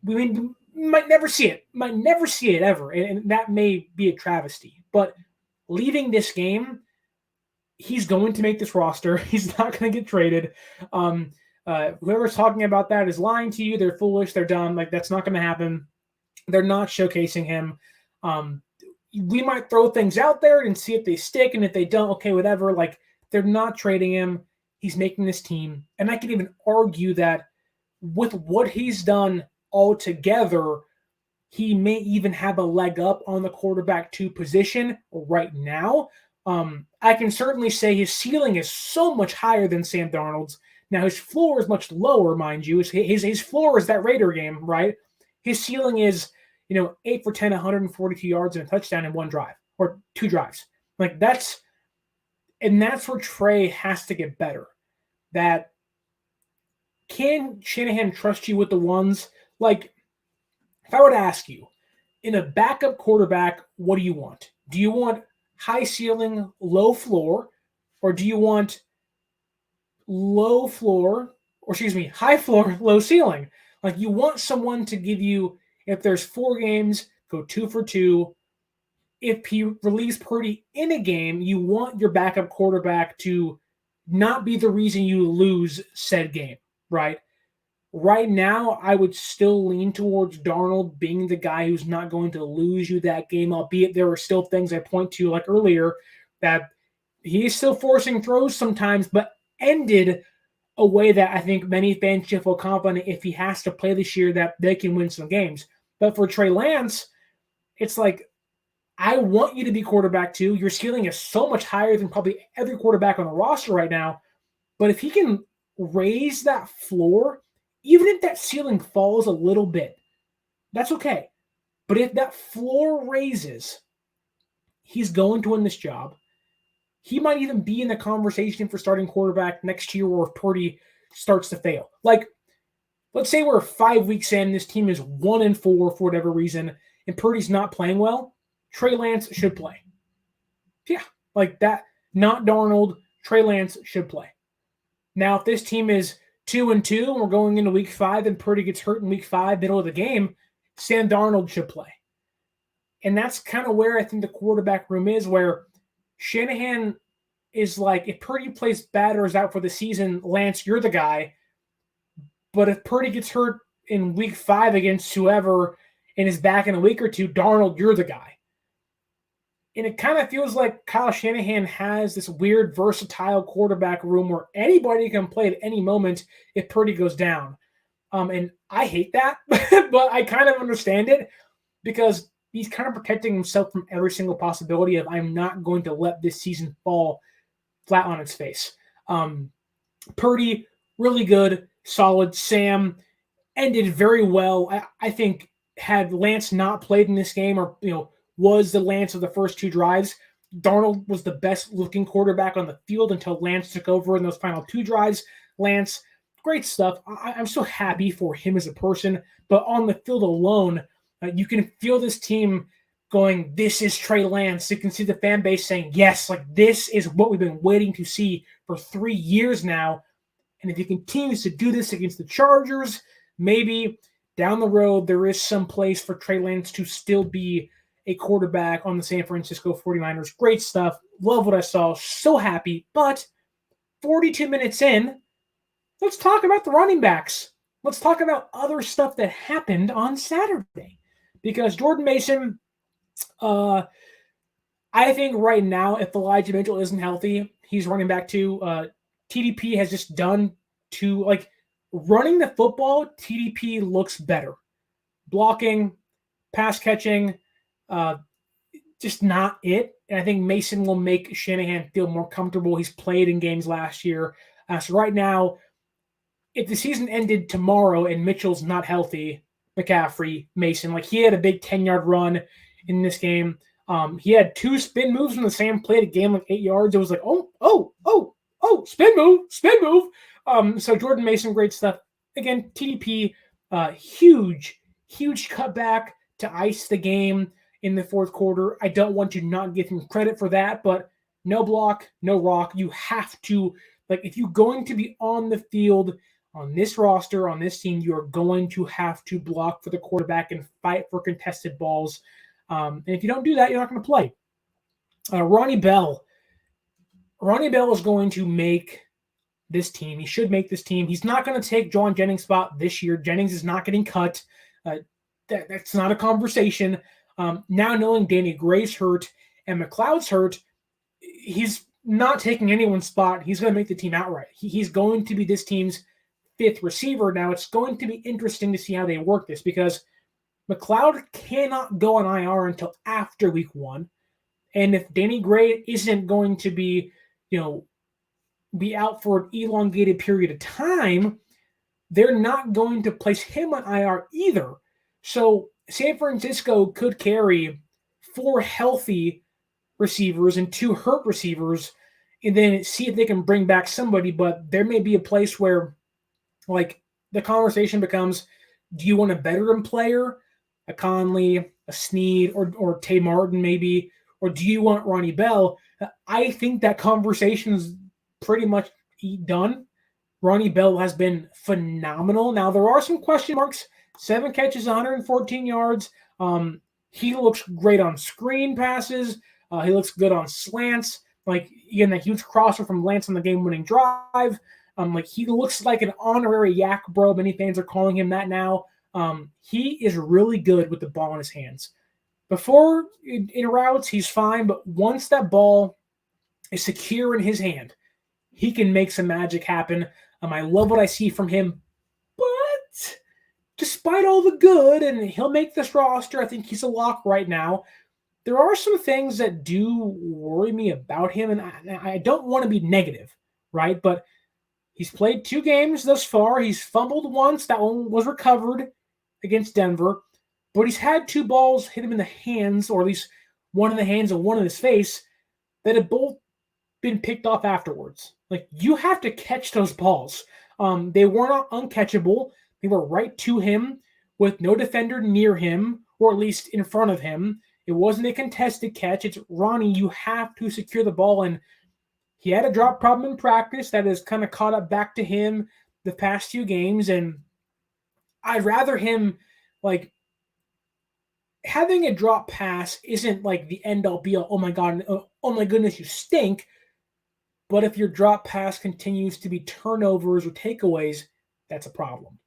S1: we might never see it ever, and that may be a travesty. But leaving this game, he's going to make this roster. He's not going to get traded. Whoever's talking about that is lying to you. They're foolish. They're dumb. Like, that's not going to happen. They're not showcasing him. We might throw things out there and see if they stick, and if they don't, okay, whatever. Like, they're not trading him. He's making this team. And I can even argue that with what he's done altogether, he may even have a leg up on the quarterback 2 position right now. I can certainly say his ceiling is so much higher than Sam Darnold's. Now, his floor is much lower, mind you. His floor is that Raider game, right? His ceiling is, 8 for 10, 142 yards and a touchdown in 1 drive, or 2 drives. Like, that's where Trey has to get better. That, can Shanahan trust you with the ones? Like, if I were to ask you, in a backup quarterback, what do you want? Do you want high ceiling, low floor, or do you want high floor, low ceiling? Like, you want someone to give you, if there's 4 games, go 2 for 2. If he relieves Purdy in a game, you want your backup quarterback to not be the reason you lose said game, right? Right now, I would still lean towards Darnold being the guy who's not going to lose you that game, albeit there are still things I point to, like earlier, that He is still forcing throws sometimes, but ended a way that I think many fans should feel confident if he has to play this year that they can win some games. But for Trey Lance, it's like, I want you to be quarterback too. Your ceiling is so much higher than probably every quarterback on the roster right now. But if he can raise that floor, even if that ceiling falls a little bit, that's okay. But if that floor raises, he's going to win this job. He might even be in the conversation for starting quarterback next year or if Purdy starts to fail. Like, let's say we're 5 weeks in, this team is 1-4 for whatever reason, and Purdy's not playing well. Trey Lance should play. Yeah, like that. Not Darnold. Trey Lance should play. Now, if this team is 2-2 and we're going into week 5 and Purdy gets hurt in week 5, middle of the game, Sam Darnold should play. And that's kind of where I think the quarterback room is, where Shanahan is like, if Purdy plays bad or is out for the season, Lance, you're the guy. But if Purdy gets hurt in week 5 against whoever and is back in a week or two, Darnold, you're the guy. And it kind of feels like Kyle Shanahan has this weird, versatile quarterback room where anybody can play at any moment if Purdy goes down. And I hate that, but I kind of understand it because he's kind of protecting himself from every single possibility of, I'm not going to let this season fall flat on its face. Purdy, really good, solid. Sam ended very well. I think had Lance not played in this game or, was the Lance of the first 2 drives, Darnold was the best looking quarterback on the field until Lance took over in those final 2 drives. Lance, great stuff. I'm so happy for him as a person, but on the field alone, you can feel this team going, this is Trey Lance. You can see the fan base saying, yes, like this is what we've been waiting to see for 3 years now. And if he continues to do this against the Chargers, maybe down the road there is some place for Trey Lance to still be a quarterback on the San Francisco 49ers. Great stuff. Love what I saw. So happy. But 42 minutes in, let's talk about the running backs. Let's talk about other stuff that happened on Saturday. Because Jordan Mason, I think right now, if Elijah Mitchell isn't healthy, he's running back too. TDP has just done to, like, running the football, TDP looks better. Blocking, pass catching, just not it. And I think Mason will make Shanahan feel more comfortable. He's played in games last year. So right now, if the season ended tomorrow and Mitchell's not healthy, McCaffrey, Mason, like he had a big 10-yard run in this game. He had 2 spin moves in the same play to gain like 8 yards. It was like, oh, spin move. So Jordan Mason, great stuff. Again, TDP, huge cutback to ice the game in the fourth quarter. I don't want to not give him credit for that, but no block, no rock. You have to, like, if you're going to be on the field on this roster, on this team, you're going to have to block for the quarterback and fight for contested balls. And if you don't do that, you're not going to play. Ronnie Bell is going to make this team. He should make this team. He's not going to take John Jennings' spot this year. Jennings is not getting cut. That's not a conversation. Now knowing Danny Gray's hurt and McLeod's hurt, he's not taking anyone's spot. He's going to make the team outright. He's going to be this team's 5th receiver. Now it's going to be interesting to see how they work this because McLeod cannot go on IR until after week 1. And if Danny Gray isn't going to be, be out for an elongated period of time, they're not going to place him on IR either. So San Francisco could carry 4 healthy receivers and 2 hurt receivers and then see if they can bring back somebody. But there may be a place where, like, the conversation becomes, do you want a veteran player, a Conley, a Snead, or Tay Martin maybe, or do you want Ronnie Bell? I think that conversation's pretty much done. Ronnie Bell has been phenomenal. Now, there are some question marks. 7 catches, 114 yards. He looks great on screen passes. He looks good on slants. Like, again, that huge crosser from Lance on the game-winning drive. Like, he looks like an honorary yak bro. Many fans are calling him that now. He is really good with the ball in his hands. Before in routes, he's fine, but once that ball is secure in his hand, he can make some magic happen. I love what I see from him, but despite all the good, and he'll make this roster, I think he's a lock right now. There are some things that do worry me about him, and I don't want to be negative, right? But he's played 2 games thus far. He's fumbled once. That one was recovered against Denver. But he's had 2 balls hit him in the hands, or at least one in the hands and one in his face, that have both been picked off afterwards. Like, you have to catch those balls. They were not uncatchable. They were right to him with no defender near him, or at least in front of him. It wasn't a contested catch. It's Ronnie, you have to secure the ball. And he had a drop problem in practice that has kind of caught up back to him the past few games. And I'd rather him, like, having a drop pass isn't like the end all be all. Oh my God, oh my goodness, you stink. But if your drop pass continues to be turnovers or takeaways, that's a problem.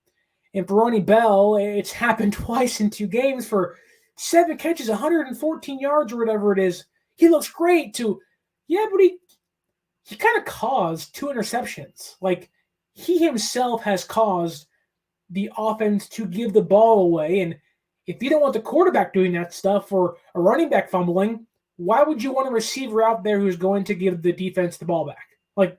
S1: And for Ronnie Bell, it's happened twice in 2 games for 7 catches, 114 yards or whatever it is. He looks great too. Yeah, but he kind of caused 2 interceptions. Like, he himself has caused the offense to give the ball away. And if you don't want the quarterback doing that stuff or a running back fumbling, why would you want a receiver out there who's going to give the defense the ball back? Like,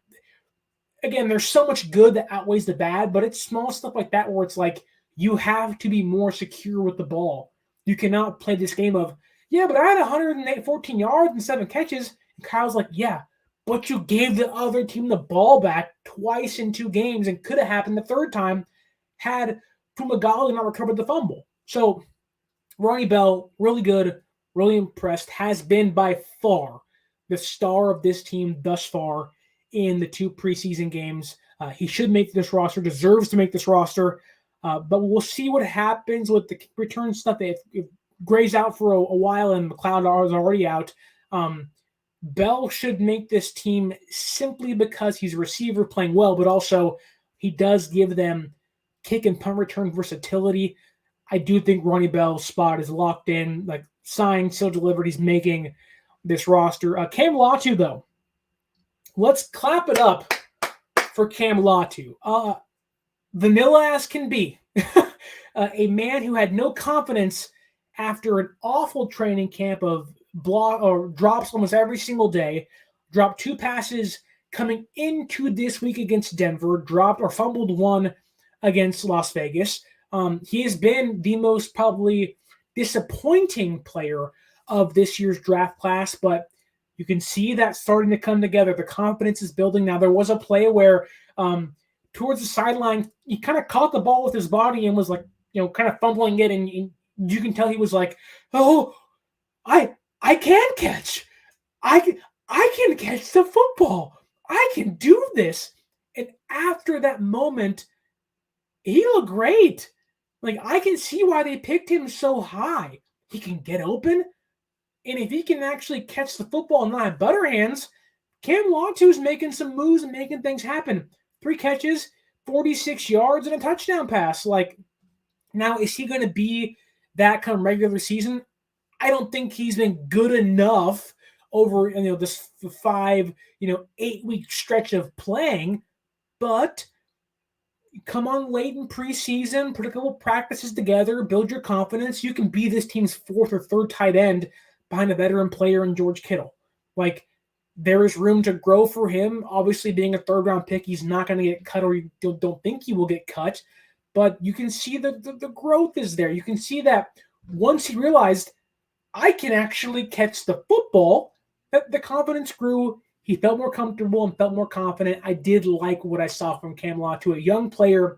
S1: again, there's so much good that outweighs the bad, but it's small stuff like that where it's like you have to be more secure with the ball. You cannot play this game of, yeah, but I had 114 yards and 7 catches. And Kyle's like, yeah, but you gave the other team the ball back twice in 2 games, and could have happened the third time had Fumagalli not recovered the fumble. So Ronnie Bell, really good, really impressed, has been by far the star of this team thus far in the 2 preseason games. He should make this roster, deserves to make this roster, but we'll see what happens with the return stuff. If Gray's out for a while and McLeod is already out, Bell should make this team simply because he's a receiver playing well, but also he does give them kick and punt return versatility. I do think Ronnie Bell's spot is locked in, like signed, still delivered. He's making this roster. Cam Latu, though. Let's clap it up for Cam Latu. Vanilla as can be. A man who had no confidence after an awful training camp of drops almost every single day, dropped 2 passes coming into this week against Denver, dropped or fumbled 1 against Las Vegas. He has been the most probably disappointing player of this year's draft class, but you can see that starting to come together. The confidence is building. Now, there was a play where towards the sideline, he kind of caught the ball with his body and was like, kind of fumbling it, and you can tell he was like, oh, I can catch. I can catch the football. I can do this. And after that moment, he looked great. Like, I can see why they picked him so high. He can get open. And if he can actually catch the football and not have butter hands, Cam Latu's making some moves and making things happen. 3 catches, 46 yards, and a touchdown pass. Like, now, is he going to be that kind of regular season? I don't think he's been good enough over this 5, 8-week stretch of playing. But come on late in preseason, put a couple practices together, build your confidence. You can be this team's 4th or 3rd tight end behind a veteran player in George Kittle. Like, there is room to grow for him. Obviously, being a 3rd-round pick, he's not going to get cut, or you don't think he will get cut. But you can see that the growth is there. You can see that once he realized, I can actually catch the football, that the confidence grew. He felt more comfortable and felt more confident. I did like what I saw from Cam Latu, a young player,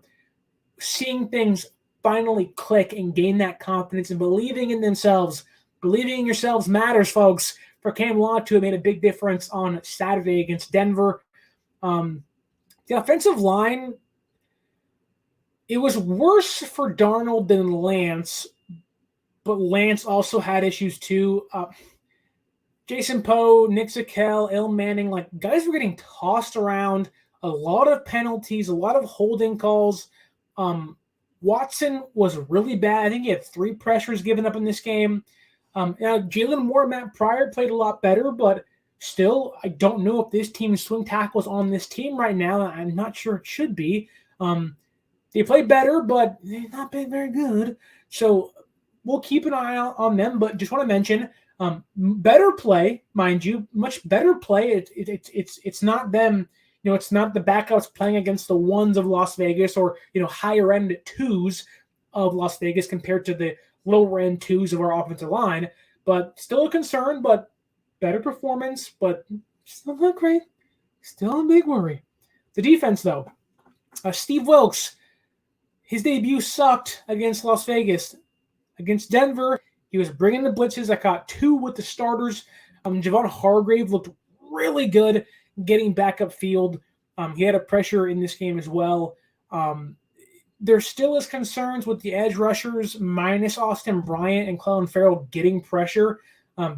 S1: seeing things finally click and gain that confidence and believing in themselves. Believing in yourselves matters, folks. For Cam Latu, it made a big difference on Saturday against Denver. The offensive line, it was worse for Darnold than Lance, but Lance also had issues too. Jason Poe, Nick Zakel, Il Manning, like, guys were getting tossed around. A lot of penalties, a lot of holding calls. Watson was really bad. I think he had 3 pressures given up in this game. Jalen Moore, Matt Pryor played a lot better, but Still, I don't know if this team's swing tackle's on this team right now. I'm not sure it should be. They play better, but they've not been very good. So we'll keep an eye out on them. But just want to mention, better play, mind you, much better play. It's not them. It's not the backups playing against the ones of Las Vegas or higher end twos of Las Vegas compared to the lower end twos of our offensive line. But still a concern, but better performance, but still not great. Still a big worry. The defense, though. Steve Wilkes, his debut sucked against Las Vegas. Against Denver, he was bringing the blitzes. I caught 2 with the starters. Javon Hargrave looked really good getting back upfield. He had a pressure in this game as well. There still is concerns with the edge rushers minus Austin Bryant and Clelin Ferrell getting pressure.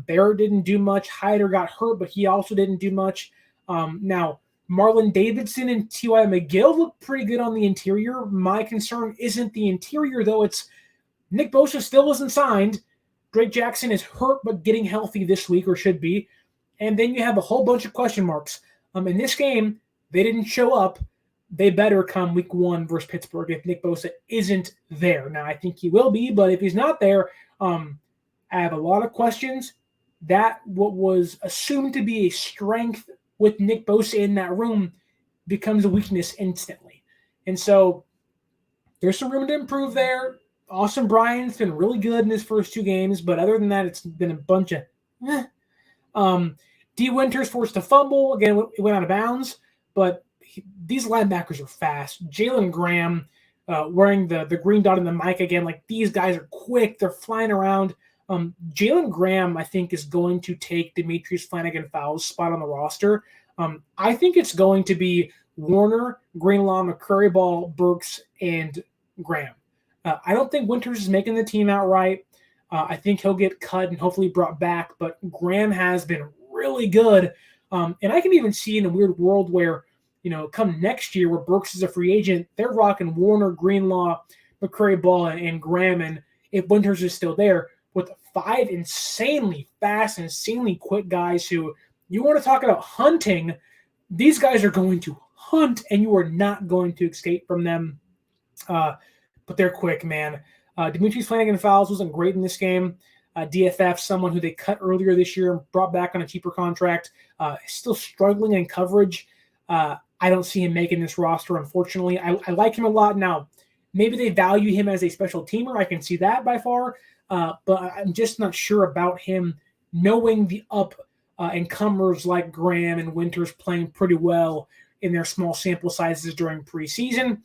S1: Barrett didn't do much. Hyder got hurt, but he also didn't do much. Now, Marlon Davidson and T.Y. McGill look pretty good on the interior. My concern isn't the interior, though. It's Nick Bosa still isn't signed. Drake Jackson is hurt but getting healthy this week, or should be. And then you have a whole bunch of question marks. In this game, they didn't show up. They better come week 1 versus Pittsburgh if Nick Bosa isn't there. Now, I think he will be, but if he's not there, I have a lot of questions. That what was assumed to be a strength with Nick Bosa in that room becomes a weakness instantly. And so there's some room to improve there. Austin Bryant's been really good in his first 2 games, but other than that, it's been a bunch of D. Winters forced a fumble. Again, it went out of bounds, but these linebackers are fast. Jalen Graham wearing the green dot in the mic again. Like, these guys are quick. They're flying around. Jalen Graham, I think, is going to take Demetrius Flanagan-Fowles' spot on the roster. I think it's going to be Warner, Greenlaw, McCurry Ball, Burks, and Graham. I don't think Winters is making the team outright. I think he'll get cut and hopefully brought back, but Graham has been really good. And I can even see in a weird world where, come next year where Burks is a free agent, they're rocking Warner, Greenlaw, McCurry Ball, and Graham. And if Winters is still there, with 5 insanely fast, insanely quick guys who you want to talk about hunting, these guys are going to hunt and you are not going to escape from them. But they're quick, man. Demetrius Flanagan-Fowles wasn't great in this game. DFF, someone who they cut earlier this year and brought back on a cheaper contract, still struggling in coverage. I don't see him making this roster, unfortunately. I like him a lot. Now, maybe they value him as a special teamer. I can see that by far. But I'm just not sure about him knowing the up-and-comers like Graham and Winters playing pretty well in their small sample sizes during preseason.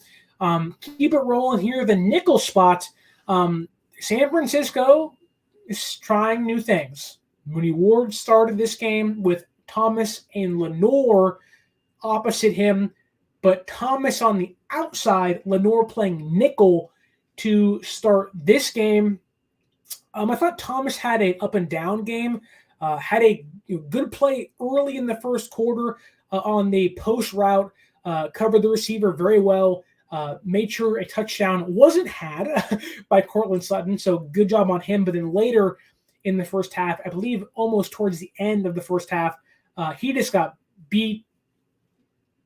S1: Keep it rolling here. The nickel spot. San Francisco is trying new things. Mooney Ward started this game with Thomas and Lenore opposite him, but Thomas on the outside, Lenore playing nickel to start this game. I thought Thomas had an up-and-down game, had a good play early in the first quarter on the post route, covered the receiver very well, made sure a touchdown wasn't had by Cortland Sutton, so good job on him. But then later in the first half, I believe almost towards the end of the first half, he just got beat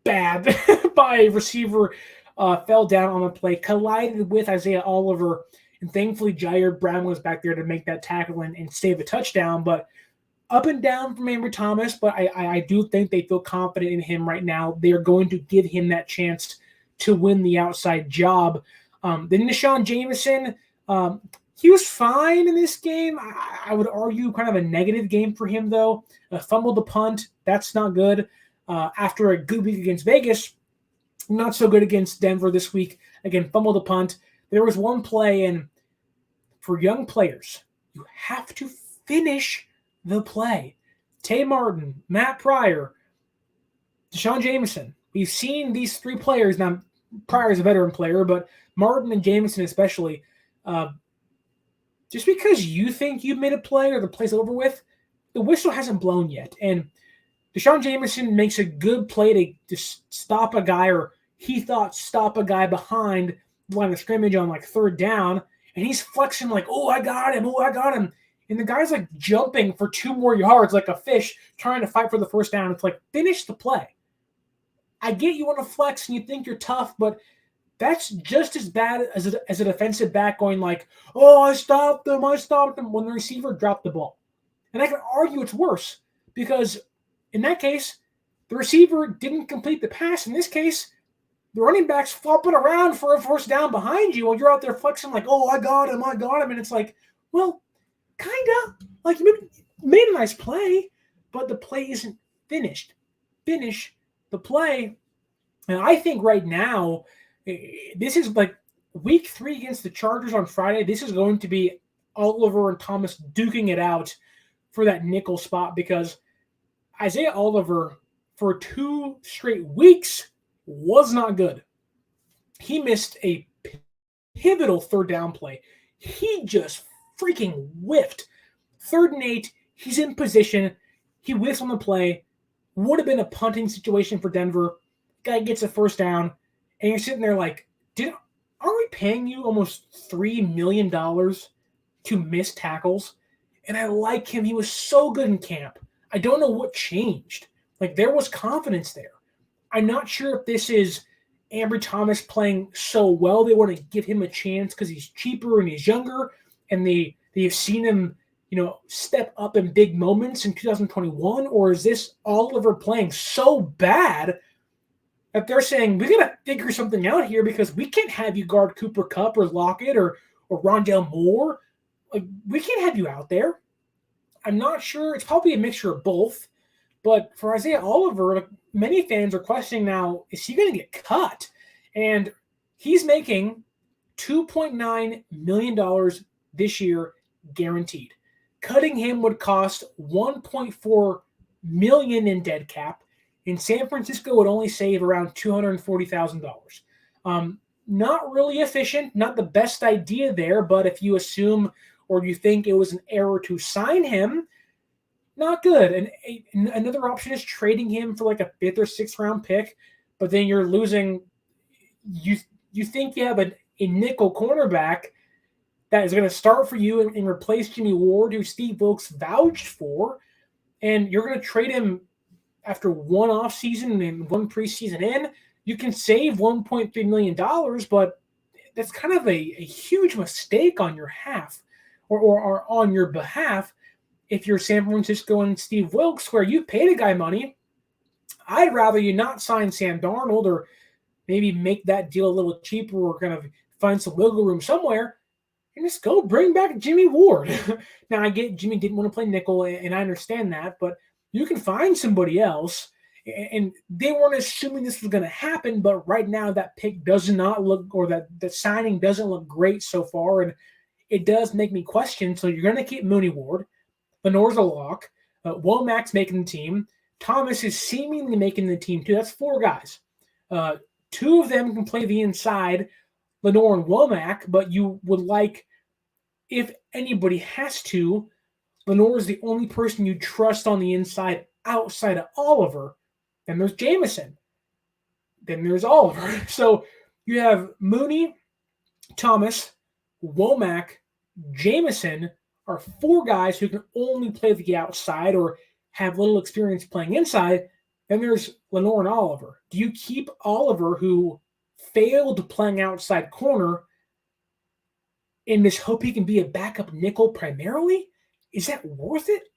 S1: bad by a receiver, fell down on the play, collided with Isaiah Oliver, and thankfully Ji'Ayir Brown was back there to make that tackle and save a touchdown. But up and down from Ambry Thomas, but I do think they feel confident in him right now. They are going to give him that chance to win the outside job. Then Deshaun Jameson, he was fine in this game. I would argue kind of a negative game for him, though. Fumbled the punt. That's not good. After a good week against Vegas, not so good against Denver this week. Again, fumbled the punt. There was one play, and for young players, you have to finish the play. Tay Martin, Matt Pryor, Deshaun Jameson. We've seen these 3 players. Now, Pryor is a veteran player, but Martin and Jameson especially, just because you think you've made a play or the play's over with, the whistle hasn't blown yet. And Deshaun Jameson makes a good play to just stop a guy, or he thought stop a guy behind the line of scrimmage on like 3rd down, and he's flexing like, oh, I got him. And and the guy's like jumping for 2 more yards like a fish trying to fight for the first down. It's like, finish the play. I get you want to flex and you think you're tough, but that's just as bad as a defensive back going like, oh, I stopped them when the receiver dropped the ball. And I can argue it's worse because in that case, the receiver didn't complete the pass. In this case, the running back's flopping around for a first down behind you while you're out there flexing like, oh, I got him. And it's like, well, kind of. Like, you made a nice play, but the play isn't finished. Finish the play. And I think right now, this is like week 3 against the Chargers on Friday. This is going to be Oliver and Thomas duking it out for that nickel spot because Isaiah Oliver for 2 straight weeks was not good. He missed a pivotal third down play. He just freaking whiffed. 3rd and 8, he's in position. He whiffs on the play. Would have been a punting situation for Denver. Guy gets a first down, and you're sitting there like, aren't we paying you almost $3 million to miss tackles? And I like him. He was so good in camp. I don't know what changed. Like, there was confidence there. I'm not sure if this is Ambry Thomas playing so well they want to give him a chance because he's cheaper and he's younger, and they've seen him, step up in big moments in 2021, or is this Oliver playing so bad that they're saying, we got to figure something out here because we can't have you guard Cooper Kupp or Lockett or Rondale Moore. Like, we can't have you out there. I'm not sure. It's probably a mixture of both. But for Isaiah Oliver, many fans are questioning now, is he going to get cut? And he's making $2.9 million this year guaranteed. Cutting him would cost $1.4 million in dead cap. In San Francisco, would only save around $240,000. Not really efficient, not the best idea there, but if you assume or you think it was an error to sign him, not good. And another option is trading him for like a 5th or 6th round pick, but then you're losing. You think you have a nickel cornerback that is going to start for you and replace Jimmy Ward, who Steve Wilks vouched for, and you're going to trade him after 1 offseason and 1 preseason in. You can save $1.3 million, but that's kind of a huge mistake on your half or on your behalf. If you're San Francisco and Steve Wilks, where you paid a guy money, I'd rather you not sign Sam Darnold or maybe make that deal a little cheaper or kind of find some wiggle room somewhere and just go bring back Jimmy Ward. Now, I get Jimmy didn't want to play nickel, and I understand that, but you can find somebody else. And they weren't assuming this was going to happen, but right now that pick does not look, or that signing doesn't look great so far, and it does make me question. So you're going to keep Mooney Ward. Lenore's a lock. Womack's making the team. Thomas is seemingly making the team too. That's 4 guys. 2 of them can play the inside, Lenore and Womack, but you would like, if anybody has to, Lenore is the only person you trust on the inside outside of Oliver. Then there's Jameson. Then there's Oliver. So you have Mooney, Thomas, Womack, Jameson are 4 guys who can only play the outside or have little experience playing inside. Then there's Lenore and Oliver. Do you keep Oliver, who failed playing outside corner, and just hope he can be a backup nickel primarily? Is that worth it?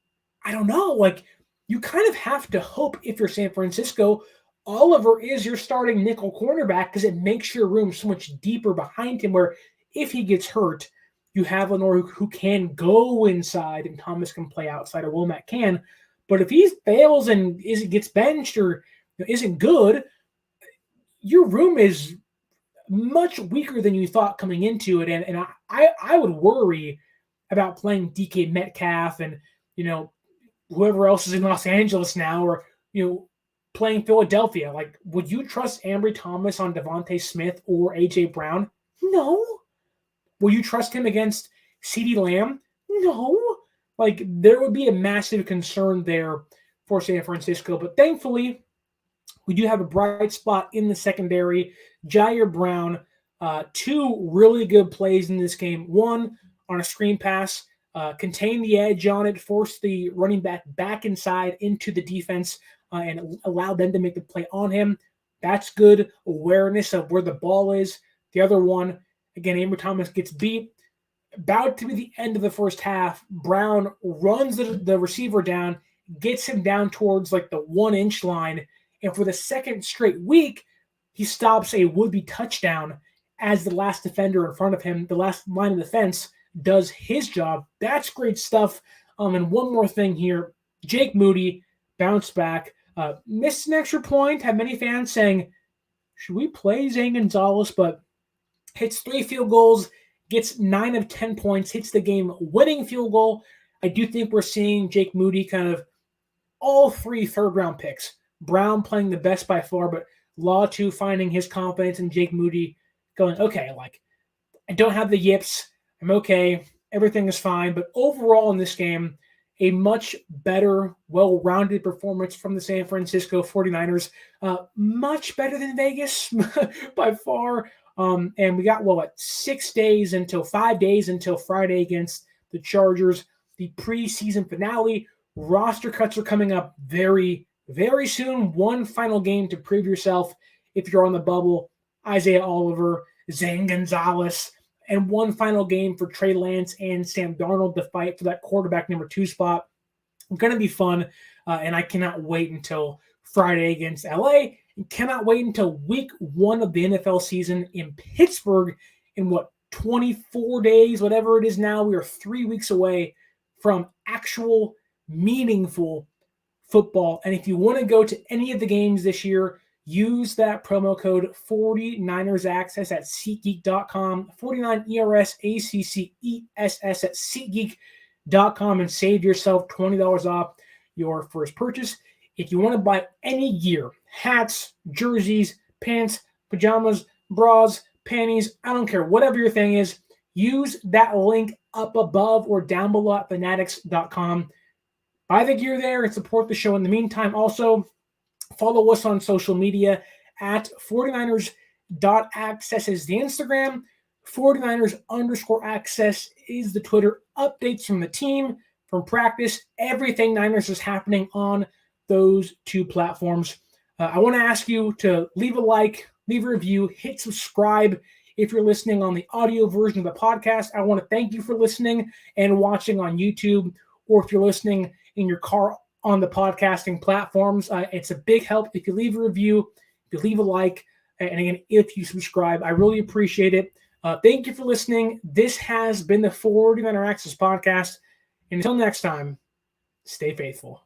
S1: I don't know. Like, you kind of have to hope, if you're San Francisco, Oliver is your starting nickel cornerback because it makes your room so much deeper behind him, where if he gets hurt, you have Lenore who can go inside and Thomas can play outside, or Womack can. But if he fails and gets benched or isn't good, your room is much weaker than you thought coming into it. And I would worry about playing DK Metcalf and, whoever else is in Los Angeles now, or, playing Philadelphia. Like, would you trust Ambry Thomas on Devontae Smith or A.J. Brown? No. Will you trust him against CeeDee Lamb? No. Like, there would be a massive concern there for San Francisco. But thankfully, we do have a bright spot in the secondary. Ji'Ayir Brown, 2 really good plays in this game. 1 on a screen pass contain the edge on it, force the running back inside into the defense, and allow them to make the play on him. That's good awareness of where the ball is. The other one, again, Ambry Thomas gets beat. About to be the end of the first half, Brown runs the receiver down, gets him down towards like the 1-inch line, and for the second straight week, he stops a would-be touchdown as the last defender in front of him, the last line of defense, does his job. That's great stuff. And one more thing here, Jake Moody bounced back, missed an extra point, had many fans saying, should we play Zane Gonzalez? But hits 3 field goals, gets 9 of 10 points, hits the game-winning field goal. I do think we're seeing Jake Moody kind of all 3 third-round picks. Brown playing the best by far, but Latu finding his confidence, and Jake Moody going, okay, like, I don't have the yips. I'm okay. Everything is fine. But overall in this game, a much better, well-rounded performance from the San Francisco 49ers. Much better than Vegas by far. And we got, 5 days until Friday against the Chargers. The preseason finale. Roster cuts are coming up very, very soon. One final game to prove yourself if you're on the bubble. Isaiah Oliver, Zane Gonzalez, and one final game for Trey Lance and Sam Darnold to fight for that quarterback number 2 spot. Going to be fun, and I cannot wait until Friday against LA, and cannot wait until week 1 of the NFL season in Pittsburgh in 24 days, whatever it is now. We are 3 weeks away from actual meaningful football. And if you want to go to any of the games this year, use that promo code 49ers Access at SeatGeek.com, 49ERSACCESS at SeatGeek.com, and save yourself $20 off your first purchase. If you want to buy any gear, hats, jerseys, pants, pajamas, bras, panties, I don't care, whatever your thing is, use that link up above or down below at Fanatics.com. Buy the gear there and support the show. In the meantime, also, follow us on social media at 49ers.access is the Instagram. 49ers_access is the Twitter. Updates from the team, from practice, everything Niners is happening on those 2 platforms. I want to ask you to leave a like, leave a review, hit subscribe if you're listening on the audio version of the podcast. I want to thank you for listening and watching on YouTube, or if you're listening in your car on the podcasting platforms. It's a big help if you leave a review, if you leave a like, and again, if you subscribe. I really appreciate it. Thank you for listening. This has been the 49er Access podcast. And until next time, stay faithful.